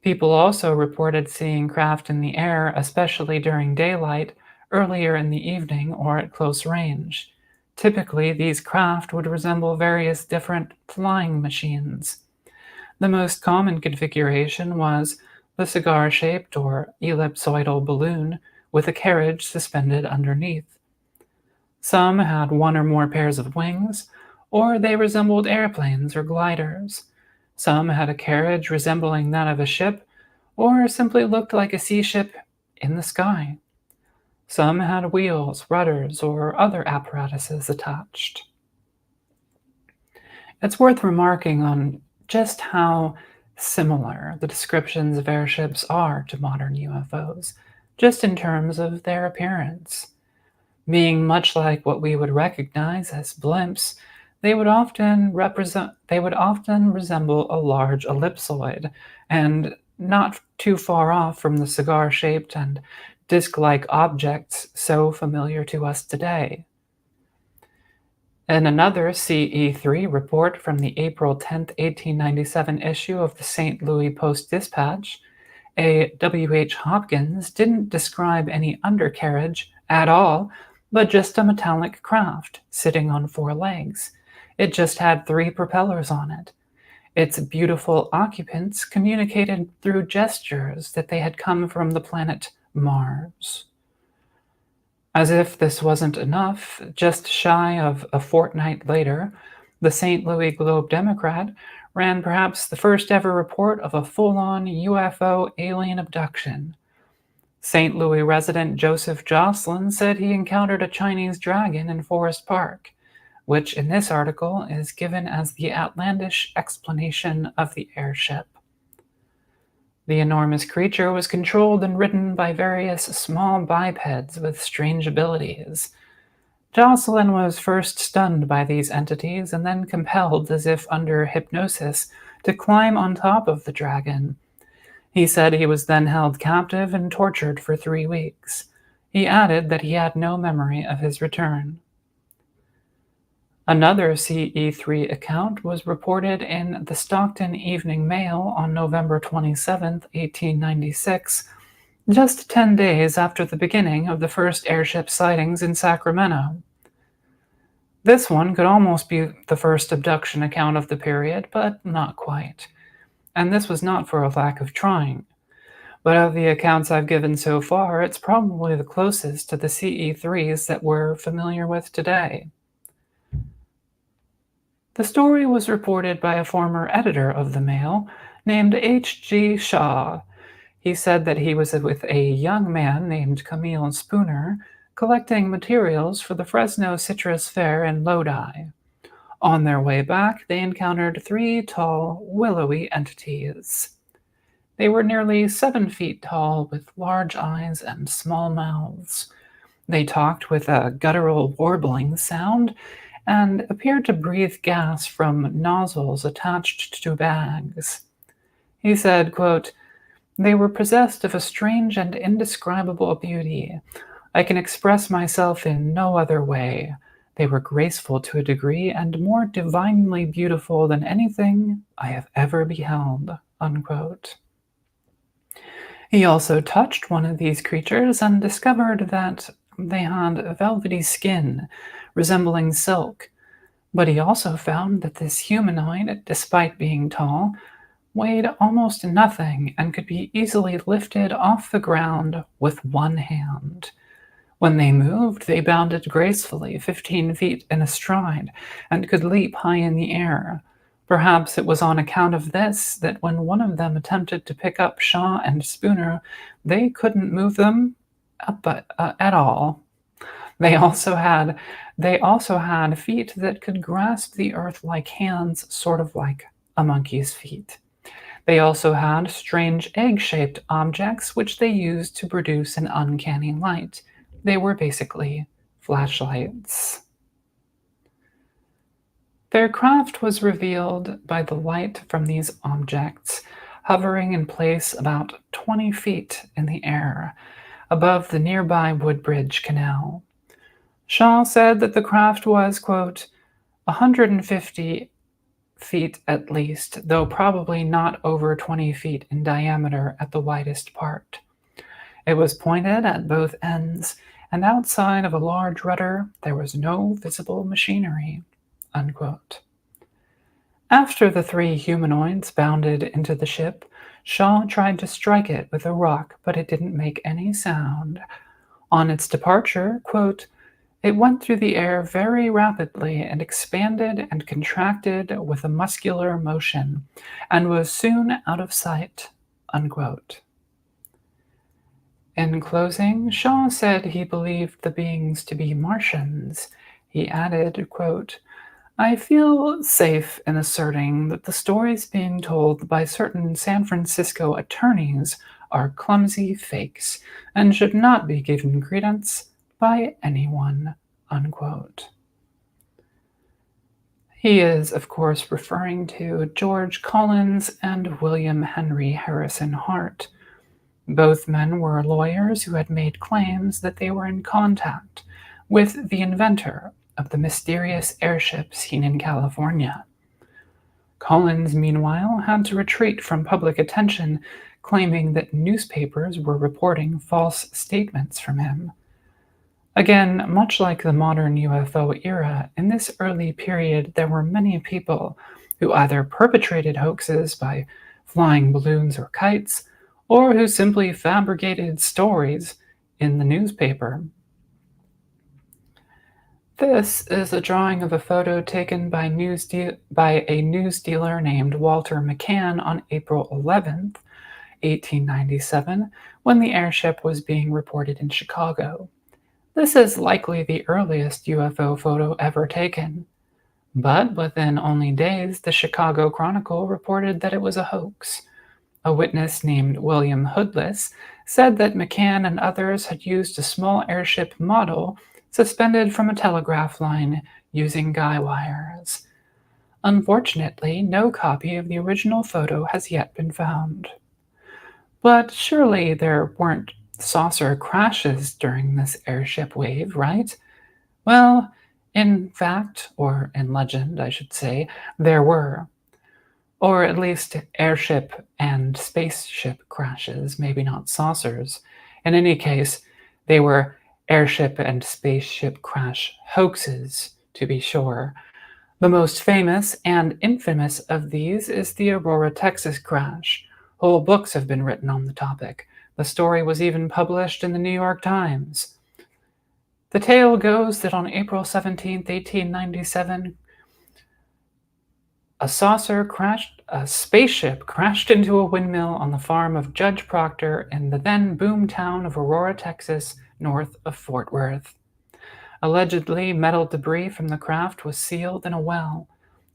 People also reported seeing craft in the air, especially during daylight, earlier in the evening, or at close range. Typically, these craft would resemble various different flying machines. The most common configuration was the cigar-shaped or ellipsoidal balloon with a carriage suspended underneath. Some had one or more pairs of wings, or they resembled airplanes or gliders. Some had a carriage resembling that of a ship, or simply looked like a sea ship in the sky. Some had wheels, rudders, or other apparatuses attached. It's worth remarking on just how similar the descriptions of airships are to modern UFOs, just in terms of their appearance. Being much like what we would recognize as blimps, they would often resemble a large ellipsoid, and not too far off from the cigar-shaped and disc-like objects so familiar to us today. In another CE3 report from the April 10, 1897 issue of the St. Louis Post-Dispatch, a W.H. Hopkins didn't describe any undercarriage at all, but just a metallic craft sitting on 4 legs. It just had 3 propellers on it. Its beautiful occupants communicated through gestures that they had come from the planet Mars. As if this wasn't enough, just shy of a fortnight later, the St. Louis Globe-Democrat ran perhaps the first ever report of a full-on UFO alien abduction. St. Louis resident Joseph Jocelyn said he encountered a Chinese dragon in Forest Park, which in this article is given as the outlandish explanation of the airship. The enormous creature was controlled and ridden by various small bipeds with strange abilities. Jocelyn was first stunned by these entities and then compelled, as if under hypnosis, to climb on top of the dragon. He said he was then held captive and tortured for 3 weeks. He added that he had no memory of his return. Another CE3 account was reported in the Stockton Evening Mail on November 27, 1896, just 10 days after the beginning of the first airship sightings in Sacramento. This one could almost be the first abduction account of the period, but not quite. And this was not for a lack of trying. But of the accounts I've given so far, it's probably the closest to the CE3s that we're familiar with today. The story was reported by a former editor of the Mail named H.G. Shaw. He said that he was with a young man named Camille Spooner collecting materials for the Fresno Citrus Fair in Lodi. On their way back, they encountered 3 tall, willowy entities. They were nearly 7 feet tall with large eyes and small mouths. They talked with a guttural warbling sound and appeared to breathe gas from nozzles attached to bags. He said, quote, "They were possessed of a strange and indescribable beauty. I can express myself in no other way. They were graceful to a degree and more divinely beautiful than anything I have ever beheld," unquote. He also touched one of these creatures and discovered that they had velvety skin resembling silk, but he also found that this humanoid, despite being tall, weighed almost nothing and could be easily lifted off the ground with one hand. When they moved, they bounded gracefully 15 feet in a stride and could leap high in the air. Perhaps it was on account of this that when one of them attempted to pick up Shaw and Spooner, they couldn't move them at all. They also had feet that could grasp the earth like hands, sort of like a monkey's feet. They also had strange egg-shaped objects which they used to produce an uncanny light. They were basically flashlights. Their craft was revealed by the light from these objects, hovering in place about 20 feet in the air, above the nearby Woodbridge Canal. Shaw said that the craft was, quote, 150 feet at least, though probably not over 20 feet in diameter at the widest part. It was pointed at both ends, and outside of a large rudder there was no visible machinery, unquote. After the three humanoids bounded into the ship, Shaw tried to strike it with a rock, but it didn't make any sound. On its departure, quote, it went through the air very rapidly and expanded and contracted with a muscular motion, and was soon out of sight, unquote. In closing, Shaw said he believed the beings to be Martians. He added, quote, I feel safe in asserting that the stories being told by certain San Francisco attorneys are clumsy fakes and should not be given credence by anyone, unquote. He is, of course, referring to George Collins and William Henry Harrison Hart. Both men were lawyers who had made claims that they were in contact with the inventor of the mysterious airship seen in California. Collins, meanwhile, had to retreat from public attention, claiming that newspapers were reporting false statements from him. Again, much like the modern UFO era, in this early period there were many people who either perpetrated hoaxes by flying balloons or kites, or who simply fabricated stories in the newspaper. This is a drawing of a photo taken by a news dealer named Walter McCann on April 11th, 1897, when the airship was being reported in Chicago. This is likely the earliest UFO photo ever taken. But within only days, the Chicago Chronicle reported that it was a hoax. A witness named William Hoodless said that McCann and others had used a small airship model suspended from a telegraph line using guy wires. Unfortunately, no copy of the original photo has yet been found. But surely there weren't saucer crashes during this airship wave, right? Well, in fact, or in legend, I should say, there were. Or at least airship and spaceship crashes, maybe not saucers. In any case, they were airship and spaceship crash hoaxes, to be sure. The most famous and infamous of these is the Aurora, Texas crash. Whole books have been written on the topic. The story was even published in the New York Times. The tale goes that on April 17, 1897, a spaceship crashed into a windmill on the farm of Judge Proctor in the then boom town of Aurora, Texas, north of Fort Worth. Allegedly, metal debris from the craft was sealed in a well.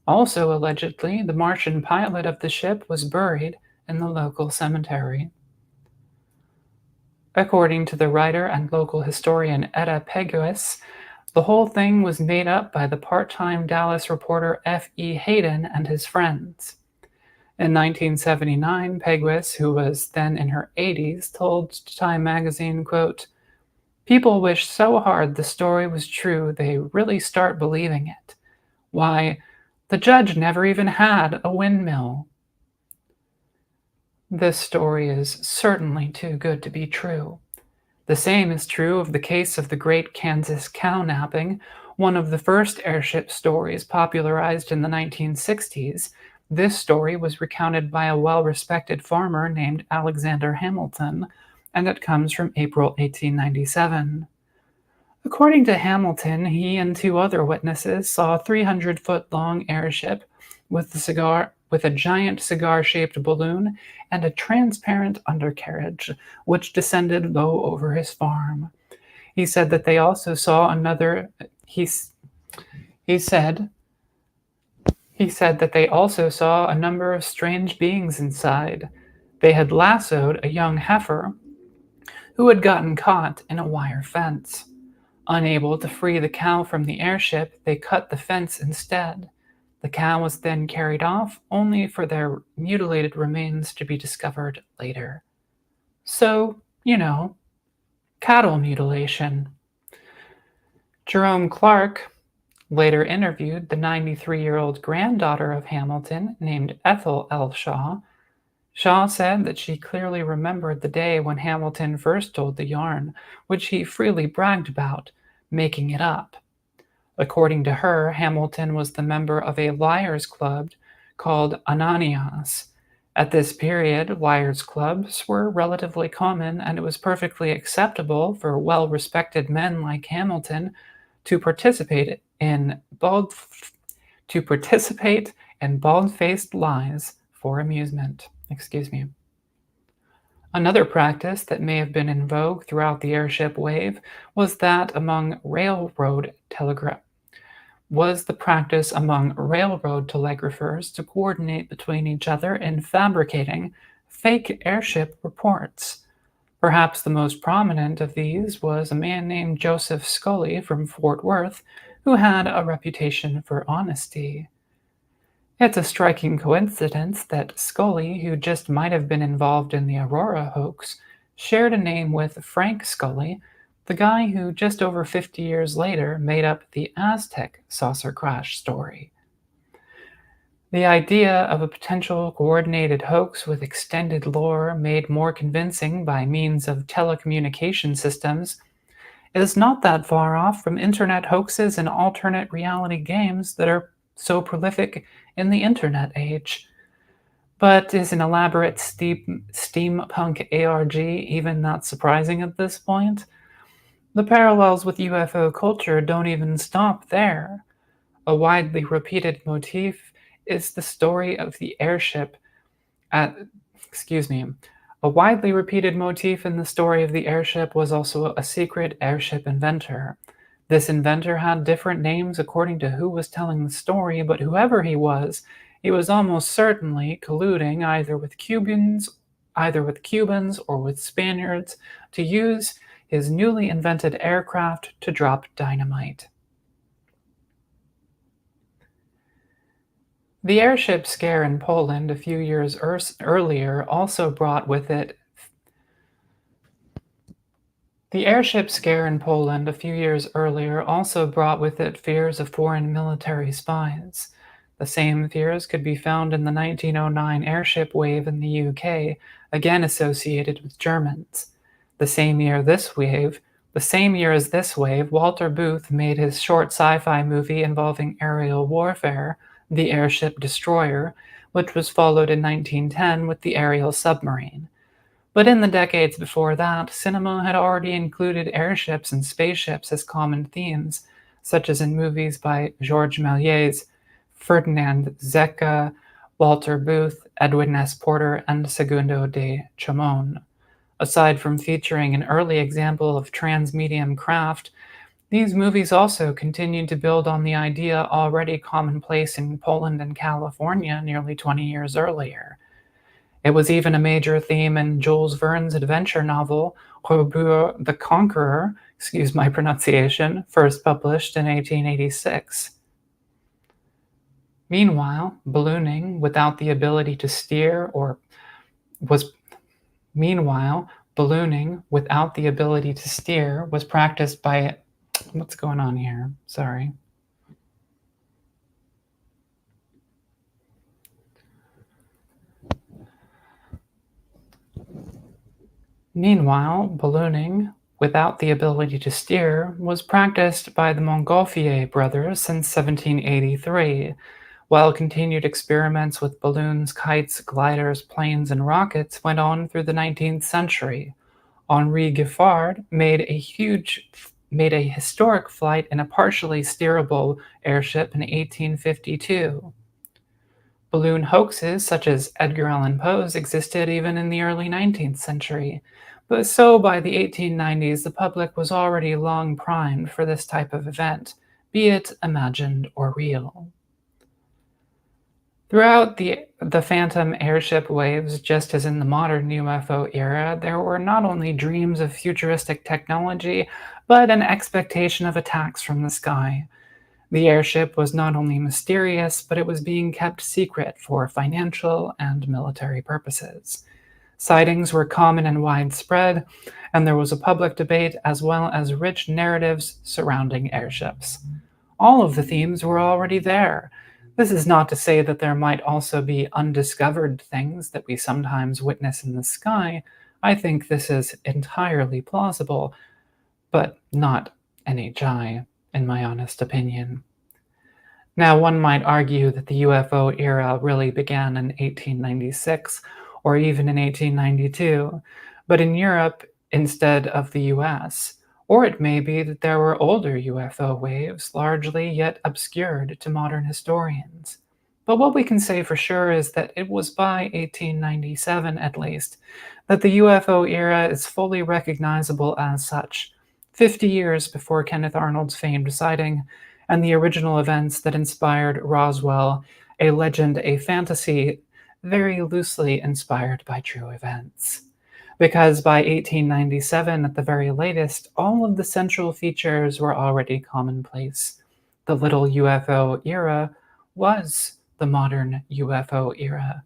Also allegedly, the Martian pilot of the ship was buried in the local cemetery. According to the writer and local historian Etta Pegues, the whole thing was made up by the part-time Dallas reporter F.E. Hayden and his friends. In 1979, Pegues, who was then in her 80s, told Time magazine, quote, people wish so hard the story was true they really start believing it. Why, the judge never even had a windmill. This story is certainly too good to be true. The same is true of the case of the Great Kansas Cow Napping, one of the first airship stories popularized in the 1960s. This story was recounted by a well-respected farmer named Alexander Hamilton, and it comes from April 1897. According to Hamilton, he and two other witnesses saw a 300-foot-long airship with a giant cigar-shaped balloon and a transparent undercarriage, which descended low over his farm. He said that they also saw another. He said that they also saw a number of strange beings inside. They had lassoed a young heifer who had gotten caught in a wire fence. Unable to free the cow from the airship, they cut the fence instead. The cow was then carried off, only for their mutilated remains to be discovered later. So, cattle mutilation. Jerome Clark later interviewed the 93-year-old granddaughter of Hamilton named Ethel L. Shaw. Shaw said that she clearly remembered the day when Hamilton first told the yarn, which he freely bragged about, making it up. According to her, Hamilton was the member of a liars' club called Ananias. At this period, liars' clubs were relatively common, and it was perfectly acceptable for well-respected men like Hamilton to participate in bald-faced lies for amusement. Another practice that may have been in vogue throughout the airship wave was the practice among railroad telegraphers to coordinate between each other in fabricating fake airship reports. Perhaps the most prominent of these was a man named Joseph Scully from Fort Worth, who had a reputation for honesty. It's a striking coincidence that Scully, who just might have been involved in the Aurora hoax, shared a name with Frank Scully, the guy who just over 50 years later made up the Aztec saucer crash story. The idea of a potential coordinated hoax with extended lore made more convincing by means of telecommunication systems is not that far off from internet hoaxes and alternate reality games that are so prolific in the internet age. But is an elaborate steampunk ARG even that surprising at this point? The parallels with UFO culture don't even stop there. A widely repeated motif is the story of the airship A widely repeated motif in the story of the airship was also a secret airship inventor. This inventor had different names according to who was telling the story, but whoever he was almost certainly colluding either with Cubans or with Spaniards to use his newly invented aircraft to drop dynamite. The airship scare in Poland a few years earlier also brought with it fears of foreign military spies. The same fears could be found in the 1909 airship wave in the UK, again associated with Germans. The same year as this wave, Walter Booth made his short sci-fi movie involving aerial warfare, The Airship Destroyer, which was followed in 1910 with The Aerial Submarine. But in the decades before that, cinema had already included airships and spaceships as common themes, such as in movies by Georges Méliès, Ferdinand Zecca, Walter Booth, Edwin S. Porter, and Segundo de Chamon. Aside from featuring an early example of transmedium craft, these movies also continued to build on the idea already commonplace in Poland and California nearly 20 years earlier. It was even a major theme in Jules Verne's adventure novel, Robur the Conqueror, excuse my pronunciation, first published in 1886. Meanwhile, ballooning without the ability to steer was practiced by... What's going on here? Sorry. Meanwhile, ballooning, without the ability to steer, was practiced by the Montgolfier brothers since 1783, while continued experiments with balloons, kites, gliders, planes, and rockets went on through the 19th century. Henri Giffard made a historic flight in a partially steerable airship in 1852. Balloon hoaxes such as Edgar Allan Poe's existed even in the early 19th century, but so by the 1890s the public was already long primed for this type of event, be it imagined or real. Throughout the phantom airship waves, just as in the modern UFO era, there were not only dreams of futuristic technology, but an expectation of attacks from the sky. The airship was not only mysterious, but it was being kept secret for financial and military purposes. Sightings were common and widespread, and there was a public debate as well as rich narratives surrounding airships. All of the themes were already there. This is not to say that there might also be undiscovered things that we sometimes witness in the sky. I think this is entirely plausible, but not NHI, in my honest opinion. Now, one might argue that the UFO era really began in 1896 or even in 1892, but in Europe instead of the US. Or it may be that there were older UFO waves, largely yet obscured to modern historians. But what we can say for sure is that it was by 1897, at least, that the UFO era is fully recognizable as such, 50 years before Kenneth Arnold's famed sighting and the original events that inspired Roswell, a legend, a fantasy, very loosely inspired by true events. Because by 1897, at the very latest, all of the central features were already commonplace. The little UFO era was the modern UFO era.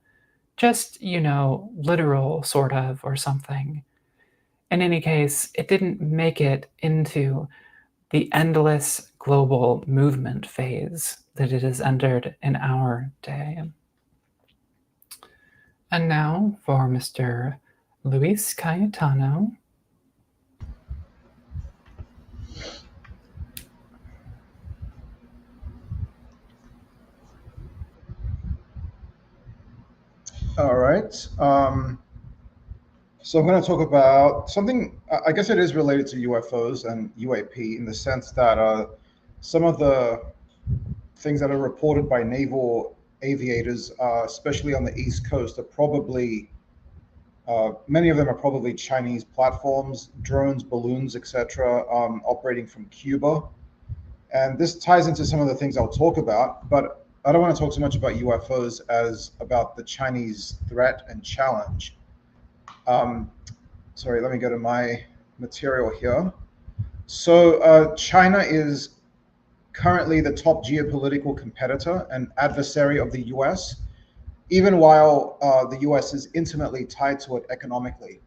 Just, literal, sort of, or something. In any case, it didn't make it into the endless global movement phase that it has entered in our day. And now for Mr. Luis Cayetano. All right. So I'm going to talk about something, I guess it is related to UFOs and UAP in the sense that some of the things that are reported by naval aviators, especially on the East Coast, are probably, many of them are probably Chinese platforms, drones, balloons, etc., operating from Cuba. And this ties into some of the things I'll talk about, but I don't want to talk so much about UFOs as about the Chinese threat and challenge. Sorry, let me go to my material here. So China is currently the top geopolitical competitor and adversary of the US, even while the US is intimately tied to it economically.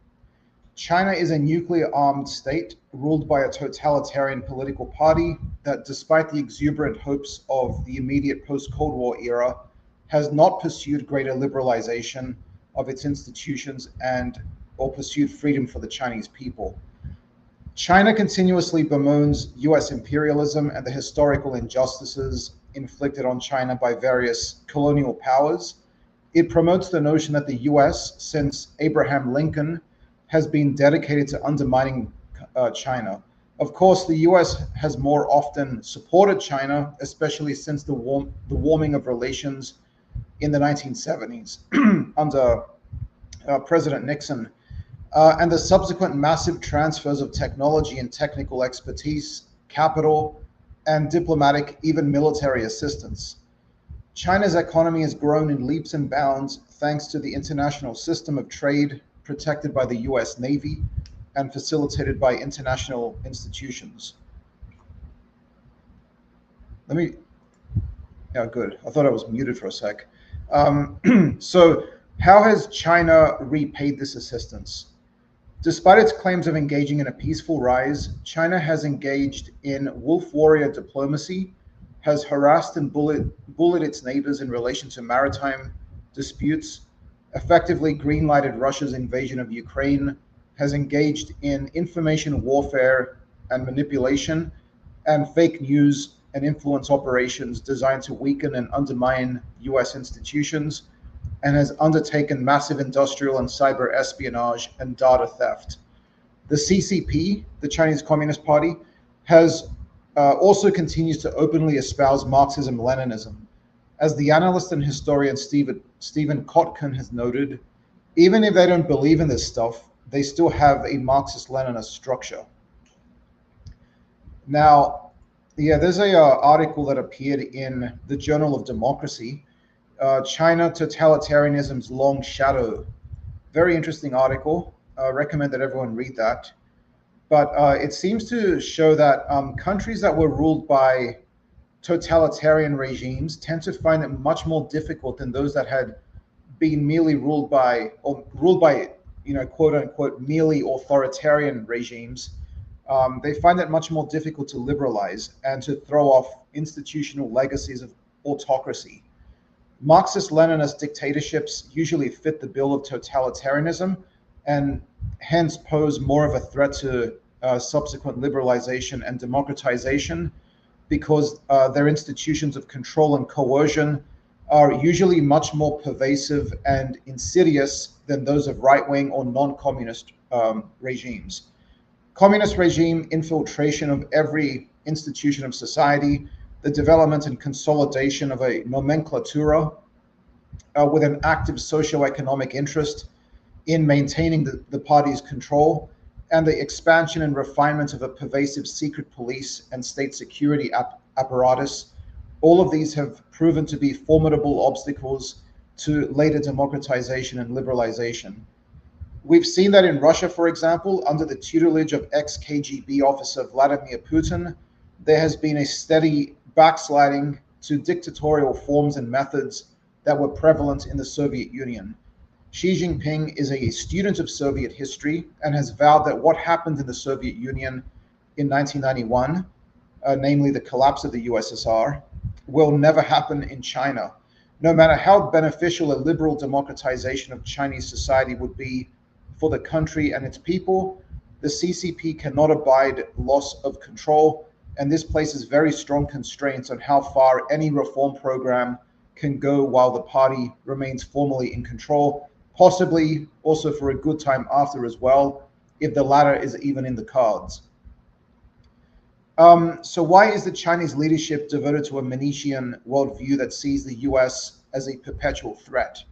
China is a nuclear-armed state ruled by a totalitarian political party that, despite the exuberant hopes of the immediate post-Cold War era, has not pursued greater liberalization of its institutions or pursued freedom for the Chinese people. China continuously bemoans US imperialism and the historical injustices inflicted on China by various colonial powers. It promotes the notion that the US, since Abraham Lincoln, has been dedicated to undermining China. Of course, the US has more often supported China, especially since the warming of relations in the 1970s under President Nixon, and the subsequent massive transfers of technology and technical expertise, capital, and diplomatic, even military assistance. China's economy has grown in leaps and bounds thanks to the international system of trade protected by the US Navy and facilitated by international institutions. Good. I thought I was muted for a sec. So how has China repaid this assistance? Despite its claims of engaging in a peaceful rise, China has engaged in wolf warrior diplomacy, has harassed and bullied its neighbors in relation to maritime disputes, effectively greenlighted Russia's invasion of Ukraine, has engaged in information warfare and manipulation and fake news and influence operations designed to weaken and undermine US institutions, and has undertaken massive industrial and cyber espionage and data theft. The CCP, the Chinese Communist Party, has also continues to openly espouse Marxism-Leninism. As the analyst and historian Stephen Kotkin has noted, even if they don't believe in this stuff, they still have a Marxist-Leninist structure. Now, there's a article that appeared in the Journal of Democracy, China Totalitarianism's Long Shadow. Very interesting article. I recommend that everyone read that. But it seems to show that countries that were ruled by totalitarian regimes tend to find it much more difficult than those that had been merely ruled by, quote unquote, merely authoritarian regimes. They find it much more difficult to liberalize and to throw off institutional legacies of autocracy. Marxist-Leninist dictatorships usually fit the bill of totalitarianism and hence pose more of a threat to subsequent liberalization and democratization, because their institutions of control and coercion are usually much more pervasive and insidious than those of right-wing or non-communist regimes. Communist regime infiltration of every institution of society, the development and consolidation of a nomenclatura with an active socioeconomic interest in maintaining the party's control, and the expansion and refinement of a pervasive secret police and state security apparatus. All of these have proven to be formidable obstacles to later democratization and liberalization. We've seen that in Russia, for example, under the tutelage of ex-KGB officer Vladimir Putin, there has been a steady backsliding to dictatorial forms and methods that were prevalent in the Soviet Union. Xi Jinping is a student of Soviet history and has vowed that what happened in the Soviet Union in 1991, namely the collapse of the USSR, will never happen in China. No matter how beneficial a liberal democratization of Chinese society would be for the country and its people, the CCP cannot abide loss of control, and this places very strong constraints on how far any reform program can go while the party remains formally in control, possibly also for a good time after as well, if the latter is even in the cards. So why is the Chinese leadership devoted to a Manichean worldview that sees the US as a perpetual threat?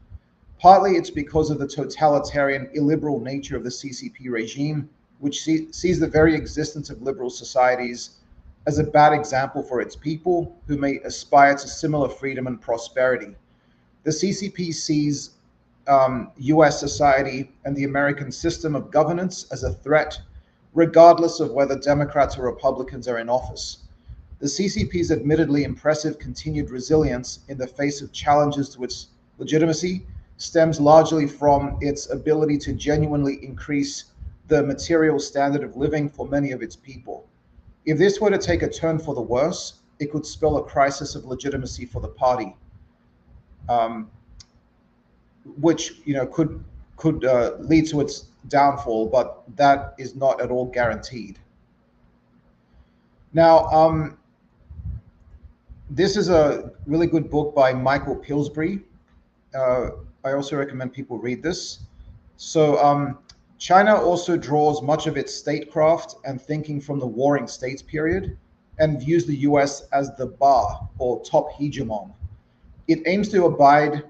Partly it's because of the totalitarian, illiberal nature of the CCP regime, which sees the very existence of liberal societies as a bad example for its people who may aspire to similar freedom and prosperity. The CCP sees US society and the American system of governance as a threat, regardless of whether Democrats or Republicans are in office. The CCP's admittedly impressive continued resilience in the face of challenges to its legitimacy stems largely from its ability to genuinely increase the material standard of living for many of its people. If this were to take a turn for the worse, it could spell a crisis of legitimacy for the party, which could lead to its downfall, but that is not at all guaranteed. Now, this is a really good book by Michael Pillsbury. I also recommend people read this. So China also draws much of its statecraft and thinking from the Warring States period and views the US as the Ba, or top hegemon. It aims to bide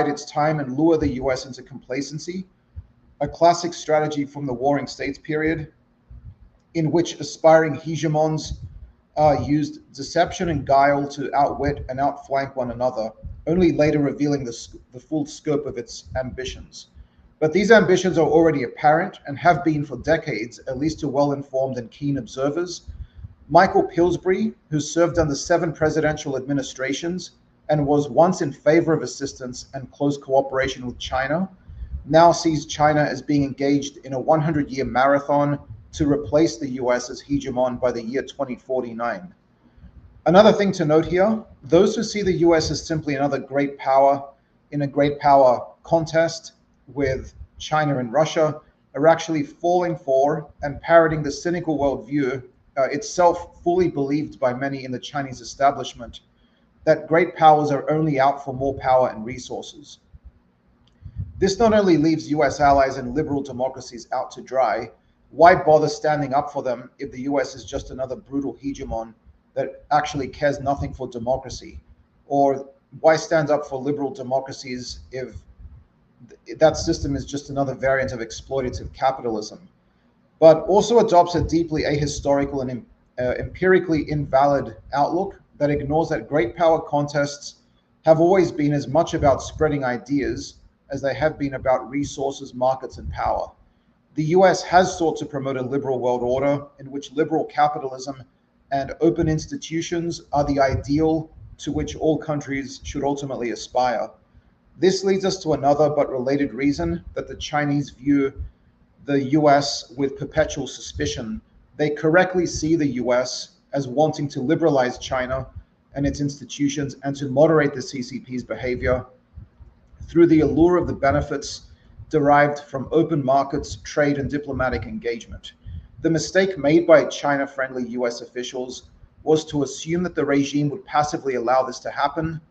its time and lure the US into complacency, a classic strategy from the Warring States period, in which aspiring hegemons used deception and guile to outwit and outflank one another, only later revealing the full scope of its ambitions. But these ambitions are already apparent and have been for decades, at least to well-informed and keen observers. Michael Pillsbury, who served under 7 presidential administrations and was once in favor of assistance and close cooperation with China, now sees China as being engaged in a 100-year marathon to replace the US as hegemon by the year 2049. Another thing to note here, those who see the US as simply another great power in a great power contest with China and Russia are actually falling for and parroting the cynical worldview, itself fully believed by many in the Chinese establishment, that great powers are only out for more power and resources. This not only leaves US allies and liberal democracies out to dry, why bother standing up for them if the US is just another brutal hegemon that actually cares nothing for democracy? Or why stand up for liberal democracies if that system is just another variant of exploitative capitalism? But also adopts a deeply ahistorical and empirically invalid outlook that ignores that great power contests have always been as much about spreading ideas as they have been about resources, markets, and power. The US has sought to promote a liberal world order in which liberal capitalism and open institutions are the ideal to which all countries should ultimately aspire. This leads us to another but related reason that the Chinese view the US with perpetual suspicion. They correctly see the US as wanting to liberalize China and its institutions and to moderate the CCP's behavior through the allure of the benefits derived from open markets, trade, and diplomatic engagement. The mistake made by China-friendly US officials was to assume that the regime would passively allow this to happen,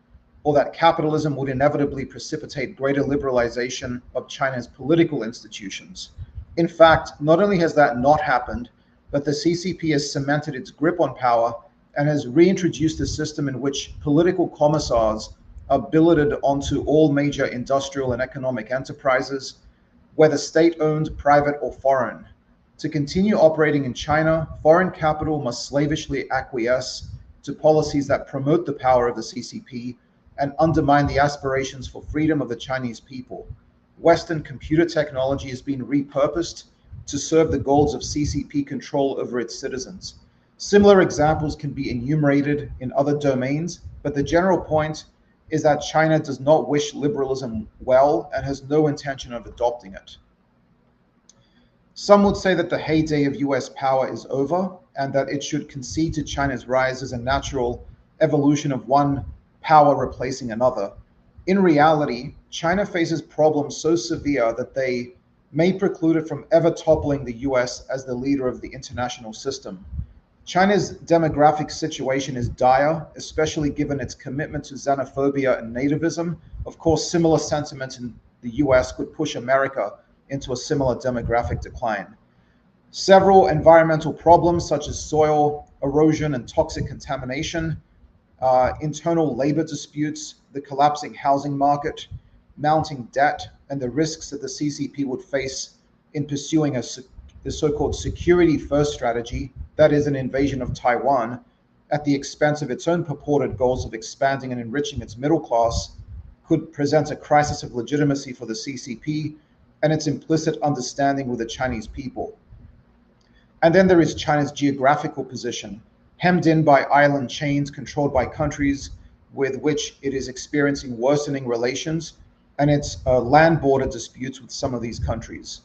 or that capitalism would inevitably precipitate greater liberalization of China's political institutions. In fact, not only has that not happened, but the CCP has cemented its grip on power and has reintroduced a system in which political commissars are billeted onto all major industrial and economic enterprises, whether state-owned, private, or foreign. To continue operating in China, foreign capital must slavishly acquiesce to policies that promote the power of the CCP and undermine the aspirations for freedom of the Chinese people. Western computer technology has been repurposed to serve the goals of CCP control over its citizens. Similar examples can be enumerated in other domains, but the general point is that China does not wish liberalism well and has no intention of adopting it. Some would say that the heyday of US power is over and that it should concede to China's rise as a natural evolution of one power replacing another. In reality, China faces problems so severe that they may preclude it from ever toppling the US as the leader of the international system. China's demographic situation is dire, especially given its commitment to xenophobia and nativism. Of course, similar sentiments in the US could push America into a similar demographic decline. Several environmental problems such as soil erosion and toxic contamination, internal labor disputes, the collapsing housing market, mounting debt, and the risks that the CCP would face in pursuing the so-called security-first strategy, that is an invasion of Taiwan, at the expense of its own purported goals of expanding and enriching its middle class, could present a crisis of legitimacy for the CCP and its implicit understanding with the Chinese people. And then there is China's geographical position, hemmed in by island chains controlled by countries with which it is experiencing worsening relations, and its land border disputes with some of these countries.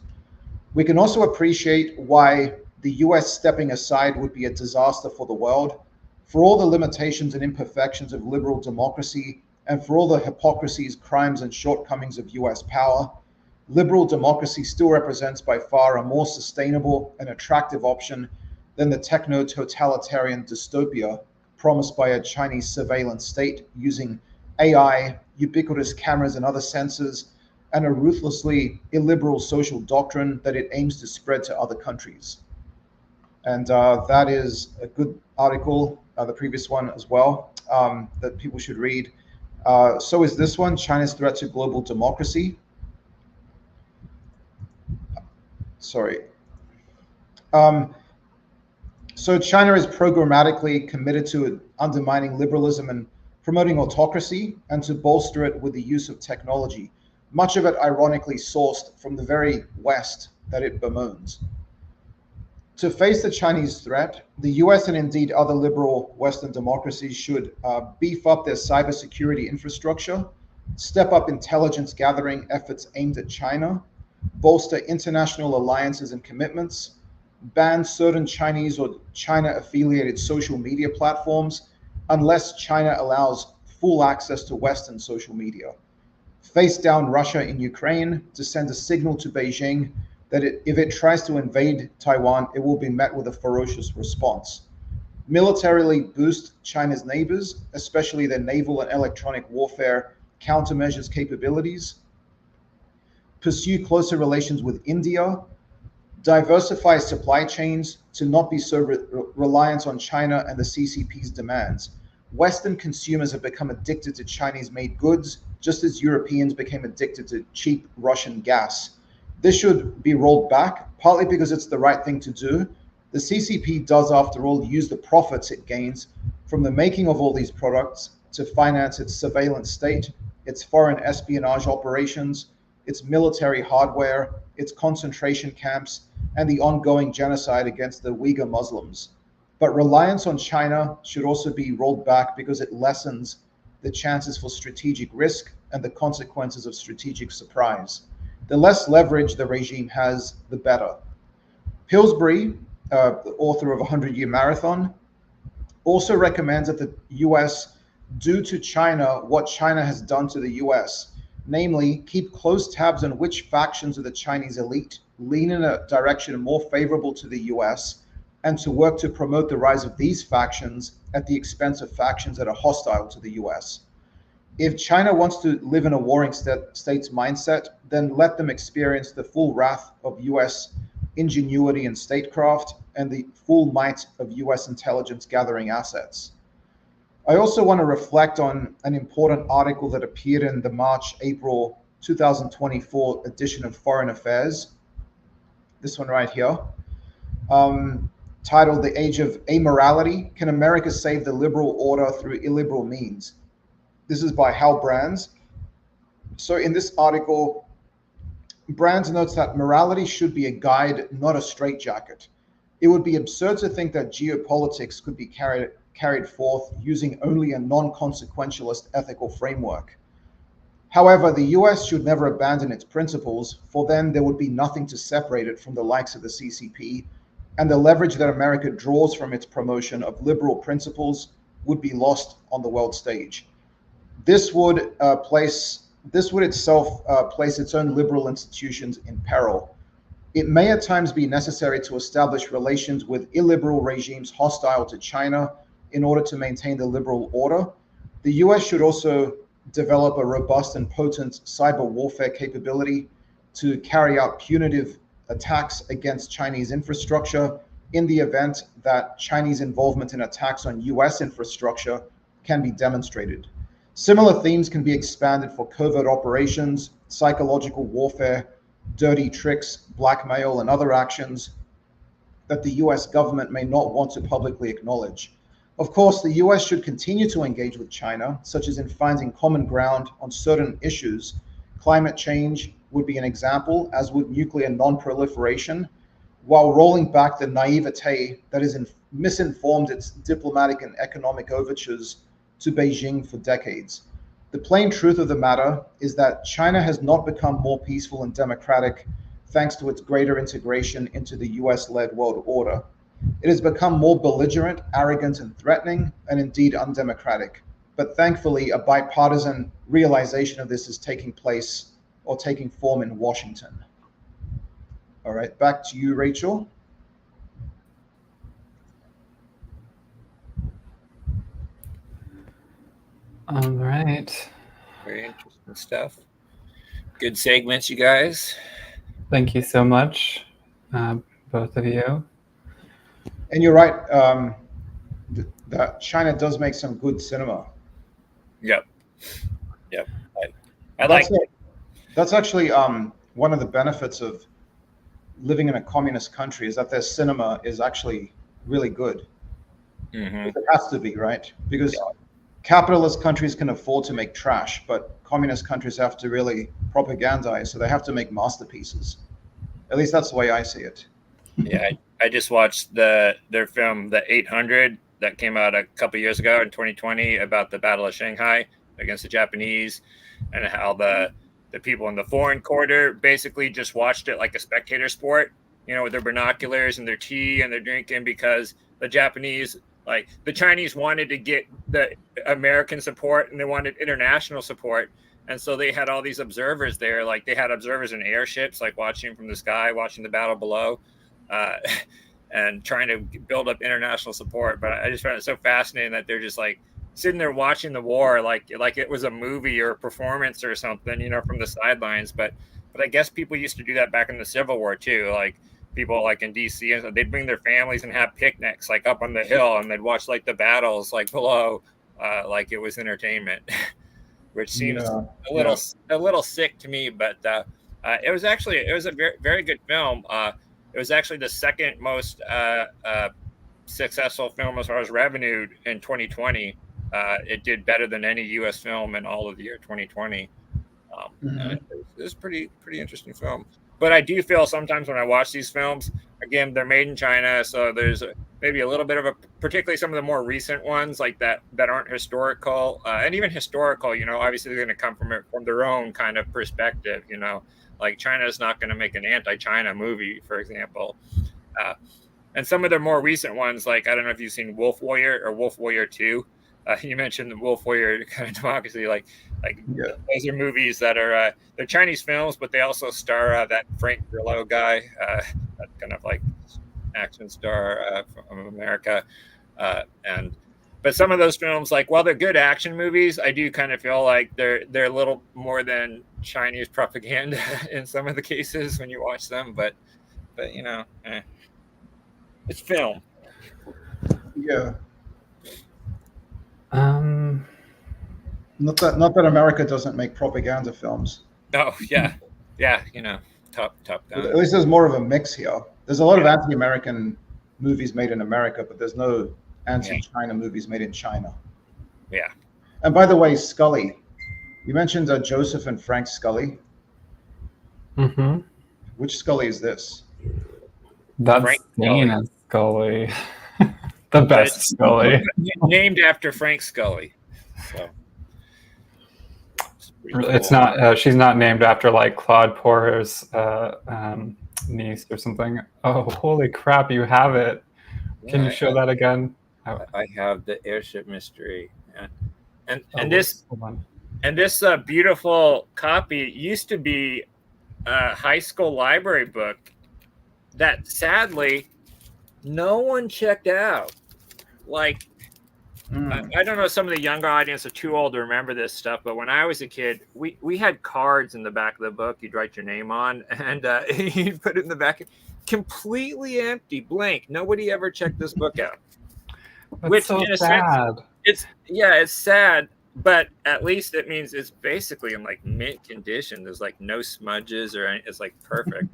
We can also appreciate why the US stepping aside would be a disaster for the world. For all the limitations and imperfections of liberal democracy, and for all the hypocrisies, crimes, and shortcomings of US power, liberal democracy still represents by far a more sustainable and attractive option than the techno-totalitarian dystopia promised by a Chinese surveillance state using AI, ubiquitous cameras and other sensors, and a ruthlessly illiberal social doctrine that it aims to spread to other countries. And that is a good article, the previous one as well, that people should read. So is this one, China's Threat to Global Democracy. Sorry. So China is programmatically committed to undermining liberalism and promoting autocracy, and to bolster it with the use of technology, much of it ironically sourced from the very West that it bemoans. To face the Chinese threat, the US and indeed other liberal Western democracies should beef up their cybersecurity infrastructure, step up intelligence gathering efforts aimed at China, bolster international alliances and commitments, ban certain Chinese or China-affiliated social media platforms unless China allows full access to Western social media, face down Russia in Ukraine to send a signal to Beijing that if it tries to invade Taiwan, it will be met with a ferocious response. Militarily boost China's neighbors, especially their naval and electronic warfare countermeasures capabilities. Pursue closer relations with India. Diversify supply chains to not be so reliant on China and the CCP's demands. Western consumers have become addicted to Chinese-made goods, just as Europeans became addicted to cheap Russian gas. This should be rolled back, partly because it's the right thing to do. The CCP does, after all, use the profits it gains from the making of all these products to finance its surveillance state, its foreign espionage operations, its military hardware, its concentration camps, and the ongoing genocide against the Uyghur Muslims. But reliance on China should also be rolled back because it lessens the chances for strategic risk and the consequences of strategic surprise. The less leverage the regime has, the better. Pillsbury, the author of 100-Year Marathon, also recommends that the US do to China what China has done to the US, namely, keep close tabs on which factions of the Chinese elite lean in a direction more favorable to the US, and to work to promote the rise of these factions at the expense of factions that are hostile to the US. If China wants to live in a warring states mindset, then let them experience the full wrath of US ingenuity and statecraft and the full might of US intelligence gathering assets. I also want to reflect on an important article that appeared in the March-April 2024 edition of Foreign Affairs, this one right here, titled "The Age of Amorality: Can America Save the Liberal Order Through Illiberal Means?" This is by Hal Brands. So in this article, Brands notes that morality should be a guide, not a straitjacket. It would be absurd to think that geopolitics could be carried forth using only a non-consequentialist ethical framework. However, the US should never abandon its principles, for then there would be nothing to separate it from the likes of the CCP, and the leverage that America draws from its promotion of liberal principles would be lost on the world stage. This would itself place its own liberal institutions in peril. It may at times be necessary to establish relations with illiberal regimes hostile to China in order to maintain the liberal order. The US should also develop a robust and potent cyber warfare capability to carry out punitive attacks against Chinese infrastructure in the event that Chinese involvement in attacks on US infrastructure can be demonstrated. Similar themes can be expanded for covert operations, psychological warfare, dirty tricks, blackmail, and other actions that the US government may not want to publicly acknowledge. Of course, the US should continue to engage with China, such as in finding common ground on certain issues. Climate change would be an example, as would nuclear non-proliferation, while rolling back the naivete that has misinformed its diplomatic and economic overtures to Beijing for decades. The plain truth of the matter is that China has not become more peaceful and democratic thanks to its greater integration into the US-led world order. It has become more belligerent, arrogant, and threatening, and indeed undemocratic. But thankfully, a bipartisan realization of this is taking place or taking form in Washington. All right, back to you, Rachel. All right. Very interesting stuff. Good segments, you guys. Thank you so much, both of you. And you're right, that China does make some good cinema. Yep. I like it. That's actually one of the benefits of living in a communist country, is that their cinema is actually really good. Mm-hmm. It has to be, right? Because capitalist countries can afford to make trash, but communist countries have to really propagandize, so they have to make masterpieces. At least that's the way I see it. Yeah, I just watched their film, The 800, that came out a couple years ago in 2020 about the Battle of Shanghai against the Japanese, and how the people in the foreign quarter basically just watched it like a spectator sport, with their binoculars and their tea and their drinking, because the Japanese, the Chinese wanted to get the American support and they wanted international support. And so they had all these observers there, like they had observers in airships, like watching from the sky, watching the battle below, and trying to build up international support. But I just found it so fascinating that they're just like sitting there watching the war, like it was a movie or a performance or something, you know, from the sidelines. But I guess people used to do that back in the Civil War too. Like people like in DC, and they'd bring their families and have picnics like up on the hill, and they'd watch like the battles like below, like it was entertainment. Which seems a little sick to me, but it was a very, very good film. It was actually the second most successful film as far as revenue in 2020. It did better than any U.S. film in all of the year 2020. It was a pretty interesting film. But I do feel sometimes when I watch these films, again, they're made in China, so there's maybe a little bit of particularly some of the more recent ones like that aren't historical, and even historical, you know, obviously they're going to come from their own kind of perspective, you know, like China is not going to make an anti-China movie, for example. And some of the more recent ones, like, I don't know if you've seen Wolf Warrior or Wolf Warrior 2. You mentioned the Wolf Warrior kind of democracy, those are movies that are they're Chinese films, but they also star that Frank Grillo guy, that kind of like action star from America, but some of those films, like, while they're good action movies, I do kind of feel like they're a little more than Chinese propaganda in some of the cases when you watch them. But you know, it's film. Yeah. Not that America doesn't make propaganda films. Oh yeah, you know, top down. At least there's more of a mix here. There's a lot of anti-American movies made in America, but there's no anti-China movies made in China. Yeah. And by the way, Scully, you mentioned Joseph and Frank Scully. Mm-hmm. Which Scully is this? That's Dana Scully. The best Scully. Named after Frank Scully. So. It's not. She's not named after like Claude Porter's niece or something. Oh, holy crap! You have it. Can you show that again? I have the Airship Mystery, and this beautiful copy used to be a high school library book that sadly no one checked out. Like. I don't know, some of the younger audience are too old to remember this stuff, but when I was a kid, we had cards in the back of the book you'd write your name on, and you'd put it in the back, completely empty, blank. Nobody ever checked this book out. That's so sad. It's sad, but at least it means it's basically in like mint condition. There's like no smudges or anything. It's like perfect.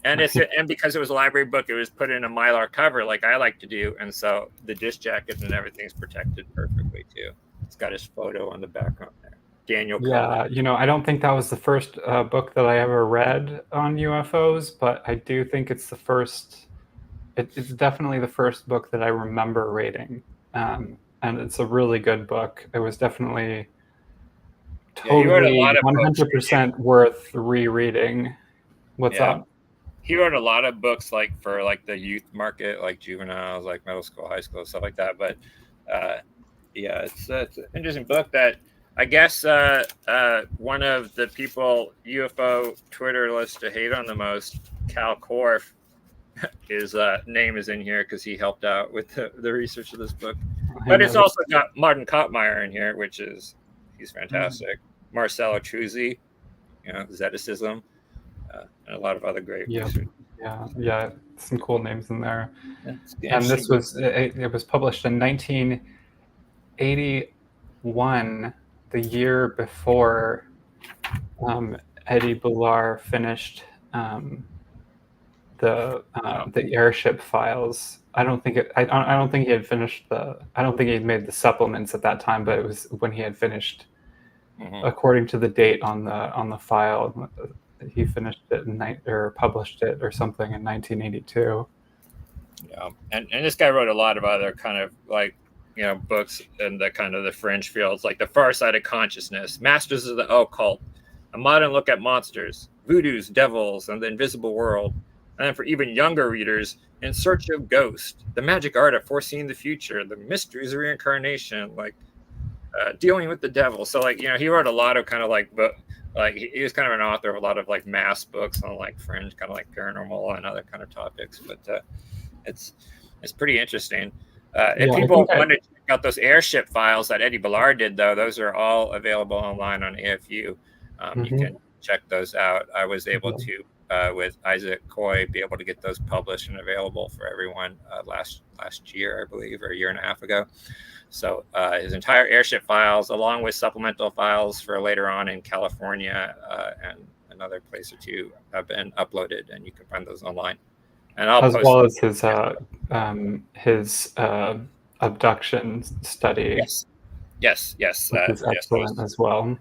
And because it was a library book, it was put in a Mylar cover like I like to do. And so the disc jacket and everything's protected perfectly too. It's got his photo on the background there. Daniel. Yeah, you know, I don't think that was the first book that I ever read on UFOs, but I do think it's the first. It's definitely the first book that I remember reading. And it's a really good book. It was definitely totally 100% worth rereading. What's up? He wrote a lot of books like for like the youth market, like juveniles, like middle school, high school, stuff like that. But it's an interesting book that I guess one of the people UFO Twitter loves to hate on the most, Cal Korff, his name is in here because he helped out with the research of this book. But it's also got Martin Kottmeyer in here, he's fantastic. Marcello Truzzi, you know, Zeticism. And a lot of other great research. Yeah, some cool names in there. And this was it was published in 1981, the year before Eddie Bular finished the Airship files. I don't think he had finished I don't think he had made the supplements at that time, but it was when he had finished, according to the date on the file. He finished it or published it or something in 1982. Yeah, and this guy wrote a lot of other kind of like, you know, books in the kind of the fringe fields, like The Far Side of Consciousness, Masters of the Occult, A Modern Look at Monsters, Voodoos, Devils, and the Invisible World. And then for even younger readers, In Search of Ghosts, The Magic Art of Foreseeing the Future, The Mysteries of Reincarnation, like dealing with the devil. So like, you know, he wrote a lot of kind of like book, like he was kind of an author of a lot of like mass books on like fringe, kind of like paranormal and other kind of topics. But it's pretty interesting. If people want to check out those airship files that Eddie Ballard did, though, those are all available online on AFU. You can check those out. I was able to, with Isaac Coy, be able to get those published and available for everyone last year, I believe, or a year and a half ago. So his entire airship files, along with supplemental files for later on in California and another place or two, have been uploaded, and you can find those online. And I'll as well as his abduction study. Yes. Which is excellent as well.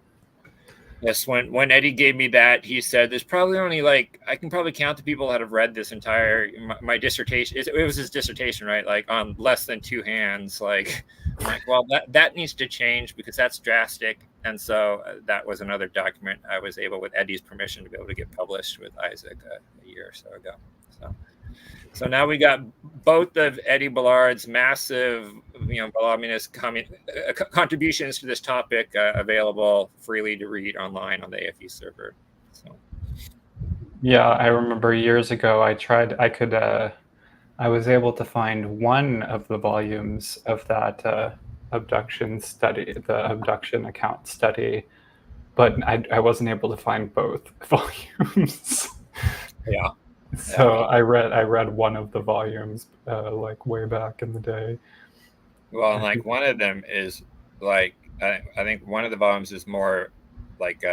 Yes, when Eddie gave me that, he said there's probably only like, I can probably count the people that have read this entire, my dissertation. It was his dissertation, right? Like on less than 2 hands. Like, I'm like, well, that needs to change because that's drastic. And so that was another document I was able, with Eddie's permission, to be able to get published with Isaac a year or so ago. So now we got both of Eddie Ballard's massive, voluminous contributions to this topic available freely to read online on the AFU server. So. Yeah, I remember years ago I was able to find one of the volumes of that abduction study, the abduction account study, but I wasn't able to find both volumes. Yeah. So I read one of the volumes like way back in the day. Well, like one of them is like, I think one of the volumes is more like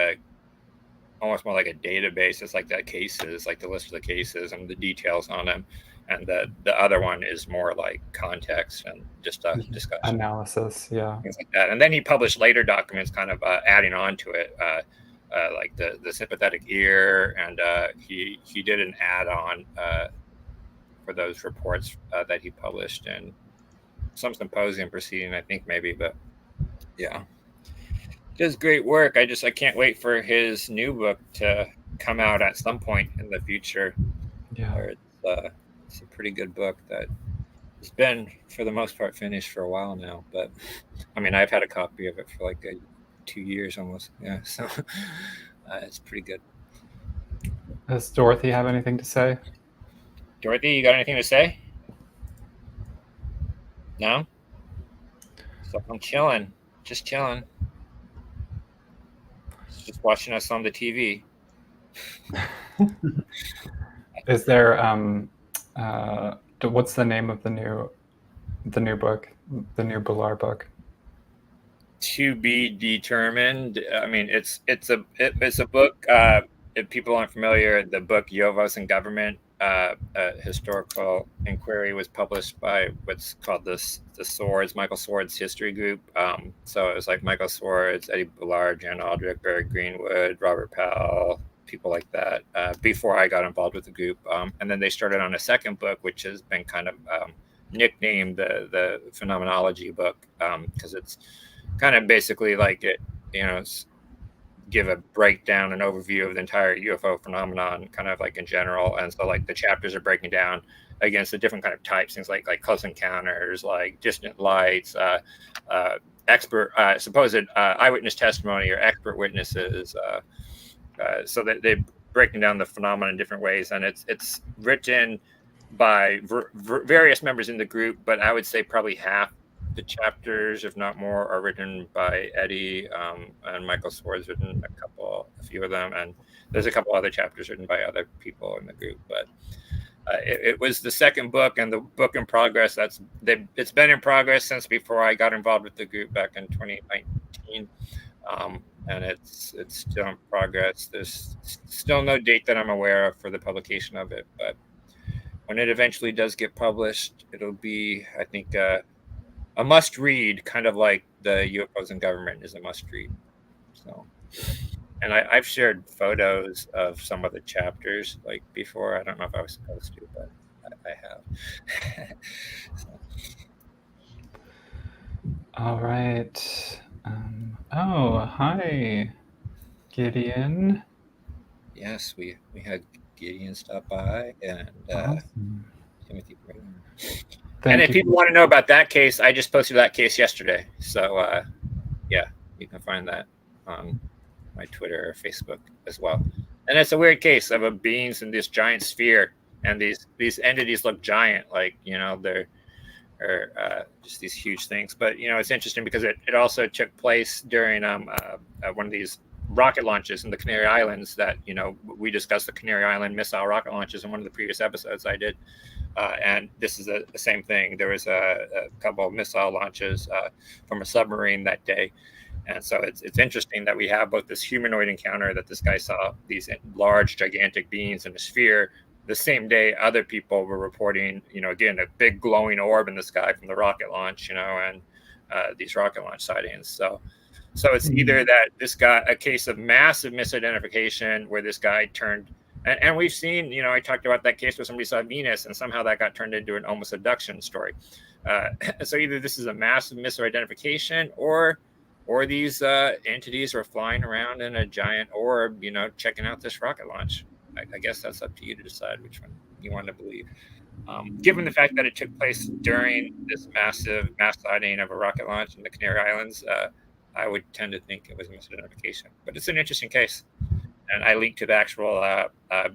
almost more like a database. It's like the cases, like the list of the cases and the details on them. And the other one is more like context and just discussion. Analysis, yeah. Things like that. And then he published later documents kind of adding on to it. Like the sympathetic ear, and he did an add-on for those reports that he published in some symposium proceeding, I think, maybe. But yeah, does great work. I can't wait for his new book to come out at some point in the future. Yeah, it's a pretty good book that has been, for the most part, finished for a while now. But I mean, I've had a copy of it for like 2 years almost. Yeah, so it's pretty good. Does Dorothy have anything to say? Dorothy, you got anything to say? No? So I'm chilling. Just chilling. Just watching us on the TV. Is there what's the name of the new book, the new Ballard book? To be determined. I mean, it's a book. If people aren't familiar, the book Ufos and Government, a historical inquiry, was published by what's called the Swords, Michael Swords History Group. So it was like Michael Swords, Eddie Ballard, Jan Aldrich, Barry Greenwood, Robert Powell, people like that, before I got involved with the group. And then they started on a second book, which has been kind of nicknamed the Phenomenology book, because it's kind of basically like it, give a breakdown, an overview of the entire UFO phenomenon, kind of like in general. And so like the chapters are breaking down against the different kind of types, things like close encounters, like distant lights, expert, supposed eyewitness testimony or expert witnesses. So that they're breaking down the phenomenon in different ways. And it's written by various members in the group, but I would say probably half the chapters, if not more, are written by Eddie, and Michael Swords written a few of them, and there's a couple other chapters written by other people in the group. But it was the second book, and the book in progress. It's been in progress since before I got involved with the group back in 2019, and it's still in progress. There's still no date that I'm aware of for the publication of it, but when it eventually does get published, it'll be, I think, a must-read, kind of like the UFOs and Government is a must-read. So, and I've shared photos of some of the chapters like before. I don't know if I was supposed to, but I have. So. All right. Oh, hi, Gideon. Yes, we had Gideon stop by, and Awesome. Timothy. And if people want to know about that case, I just posted that case yesterday. So yeah, you can find that on my Twitter or Facebook as well. And it's a weird case of a beings in this giant sphere, and these entities look giant, like, you know, they're just these huge things. But, you know, it's interesting because it also took place during one of these rocket launches in the Canary Islands that, you know, we discussed the Canary Island missile rocket launches in one of the previous episodes I did. And this is the same thing. There was a couple of missile launches from a submarine that day. And so it's interesting that we have both this humanoid encounter that this guy saw, these large, gigantic beings in a sphere. The same day, other people were reporting, you know, again, a big glowing orb in the sky from the rocket launch, you know, and these rocket launch sightings. So it's either that this guy, a case of massive misidentification where this guy turned, and we've seen, you know, I talked about that case where somebody saw Venus and somehow that got turned into an almost abduction story. So either this is a massive misidentification or these entities are flying around in a giant orb, you know, checking out this rocket launch. I guess that's up to you to decide which one you want to believe. Given the fact that it took place during this massive mass sighting of a rocket launch in the Canary Islands, I would tend to think it was misidentification. But it's an interesting case. And I linked to the actual,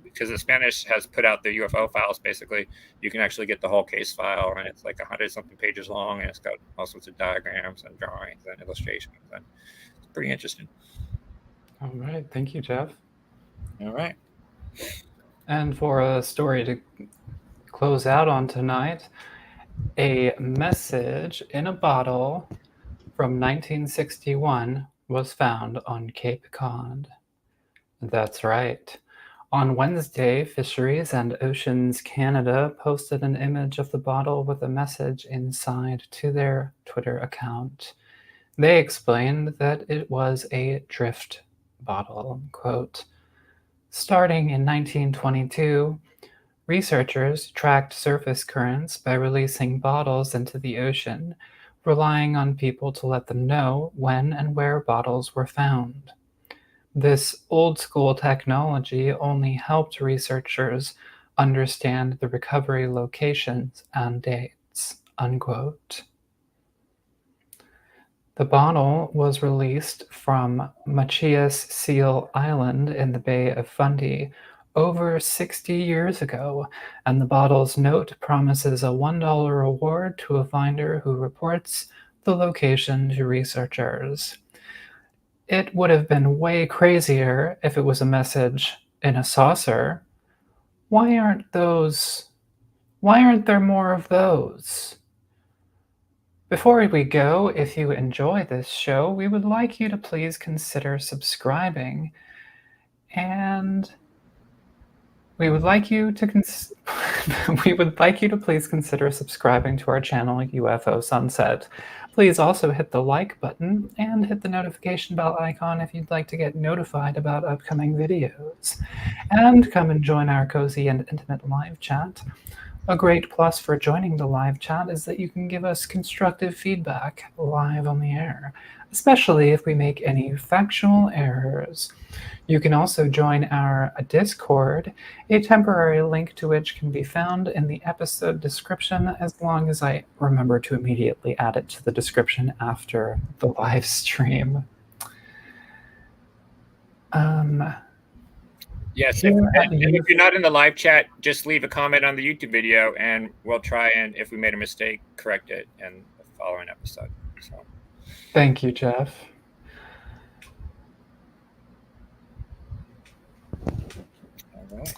because the Spanish has put out the UFO files, basically. You can actually get the whole case file, and it's like 100-something pages long, and it's got all sorts of diagrams and drawings and illustrations. And it's pretty interesting. All right. Thank you, Jeff. All right. And for a story to close out on tonight, a message in a bottle from 1961 was found on Cape Cod. That's right. On Wednesday, Fisheries and Oceans Canada posted an image of the bottle with a message inside to their Twitter account. They explained that it was a drift bottle, quote, "Starting in 1922, researchers tracked surface currents by releasing bottles into the ocean, relying on people to let them know when and where bottles were found. This old-school technology only helped researchers understand the recovery locations and dates," unquote. The bottle was released from Machias Seal Island in the Bay of Fundy over 60 years ago, and the bottle's note promises a $1 reward to a finder who reports the location to researchers. It would have been way crazier if it was a message in a saucer. Why aren't there more of those? Before we go, if you enjoy this show, we would like you to please consider subscribing, and we would like you to please consider subscribing to our channel, UFO Sunset. Please also hit the like button and hit the notification bell icon if you'd like to get notified about upcoming videos. And come and join our cozy and intimate live chat. A great plus for joining the live chat is that you can give us constructive feedback live on the air, especially if we make any factual errors. You can also join our Discord, a temporary link to which can be found in the episode description, as long as I remember to immediately add it to the description after the live stream. Yes, and if you're not in the live chat, just leave a comment on the YouTube video, and we'll try and, if we made a mistake, correct it in the following episode. So. Thank you, Jeff. All right.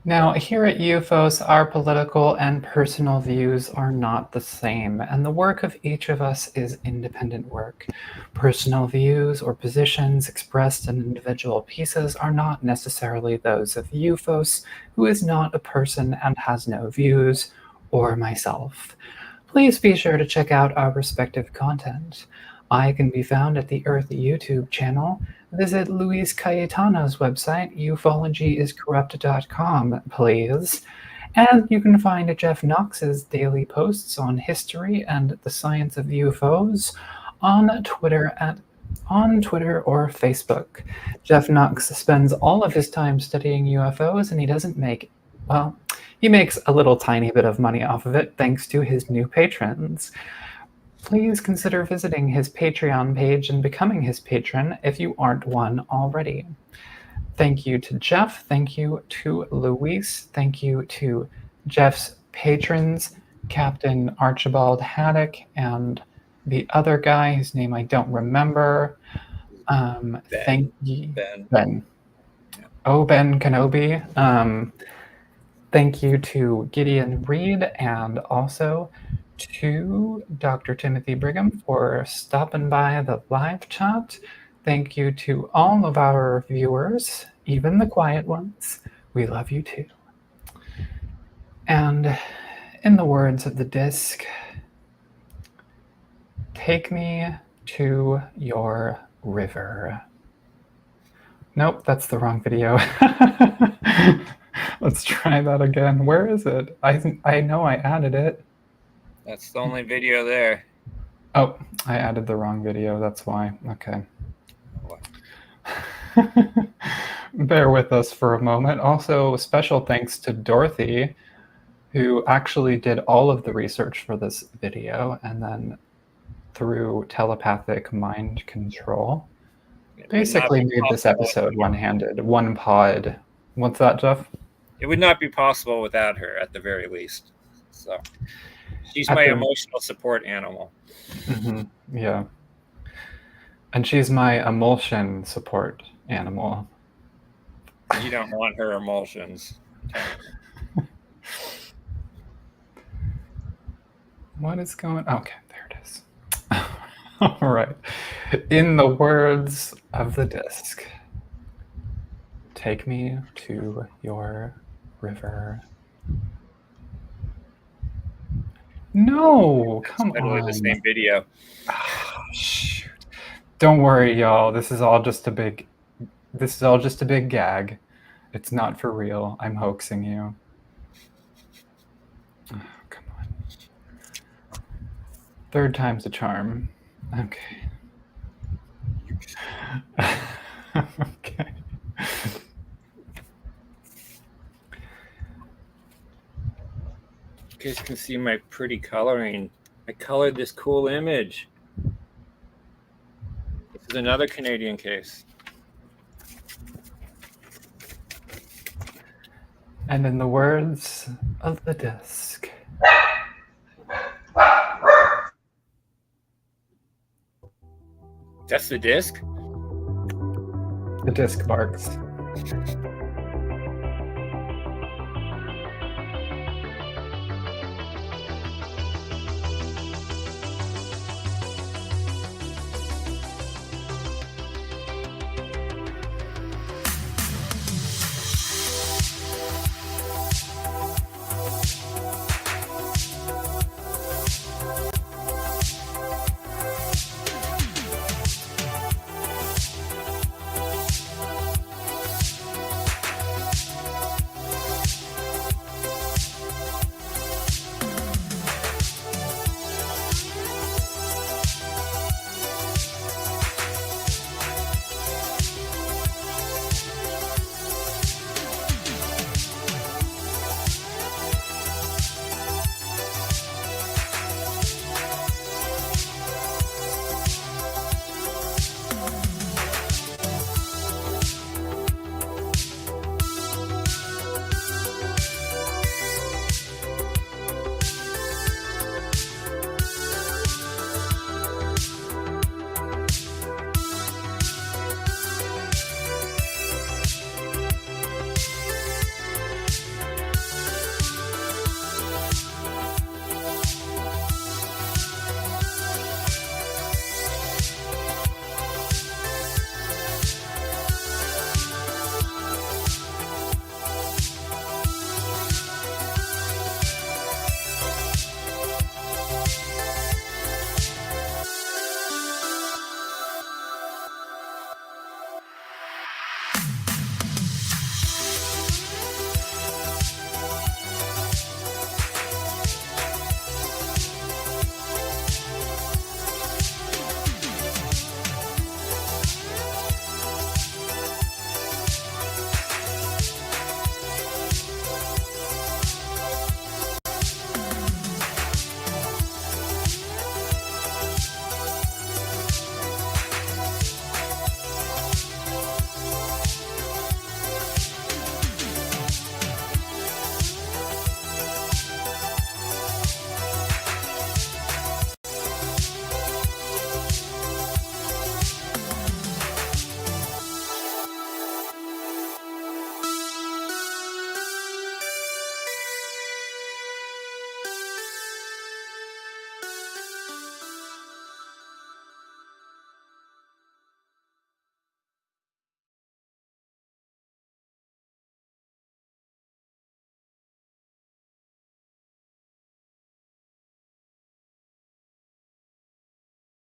Now, here at UFOs, our political and personal views are not the same, and the work of each of us is independent work. Personal views or positions expressed in individual pieces are not necessarily those of UFOs, who is not a person and has no views, or myself. Please be sure to check out our respective content. I can be found at the Earth YouTube channel. Visit Luis Cayetano's website, ufologyiscorrupt.com, please. And you can find Jeff Knox's daily posts on history and the science of UFOs on Twitter or Facebook. Jeff Knox spends all of his time studying UFOs, and he doesn't make, well, he makes a little tiny bit of money off of it thanks to his new patrons. please consider visiting his Patreon page and becoming his patron if you aren't one already. Thank you to Jeff. Thank you to Luis. Thank you to Jeff's patrons, Captain Archibald Haddock and the other guy whose name I don't remember. Thank you, Ben. Oh, Ben Kenobi. Thank you to Gideon Reed and also to Dr. Timothy Brigham for stopping by the live chat. Thank you to all of our viewers, even the quiet ones. We love you too. And in the words of the disc, take me to your river. Nope, that's the wrong video. Let's try that again. Where is it? I know I added it. That's the only video there. Oh, I added the wrong video. That's why. Okay. Bear with us for a moment. Also, special thanks to Dorothy, who actually did all of the research for this video, and then through telepathic mind control, basically made this episode one-handed, one pod. What's that, Jeff? It would not be possible without her, at the very least. So she's my emotional support animal. Mm-hmm. Yeah. And she's my emulsion support animal. You don't want her emulsions. What is going on? Okay, there it is. All right. In the words of the disc, take me to your river. No, come on. Literally the same video. Oh, shoot. Don't worry, y'all. This is all just a big gag. It's not for real. I'm hoaxing you. Oh, come on. Third time's a charm. Okay. Okay. You guys can see my pretty coloring. I colored this cool image. This is another Canadian case. And in the words of the disc, that's the disc? The disc barks.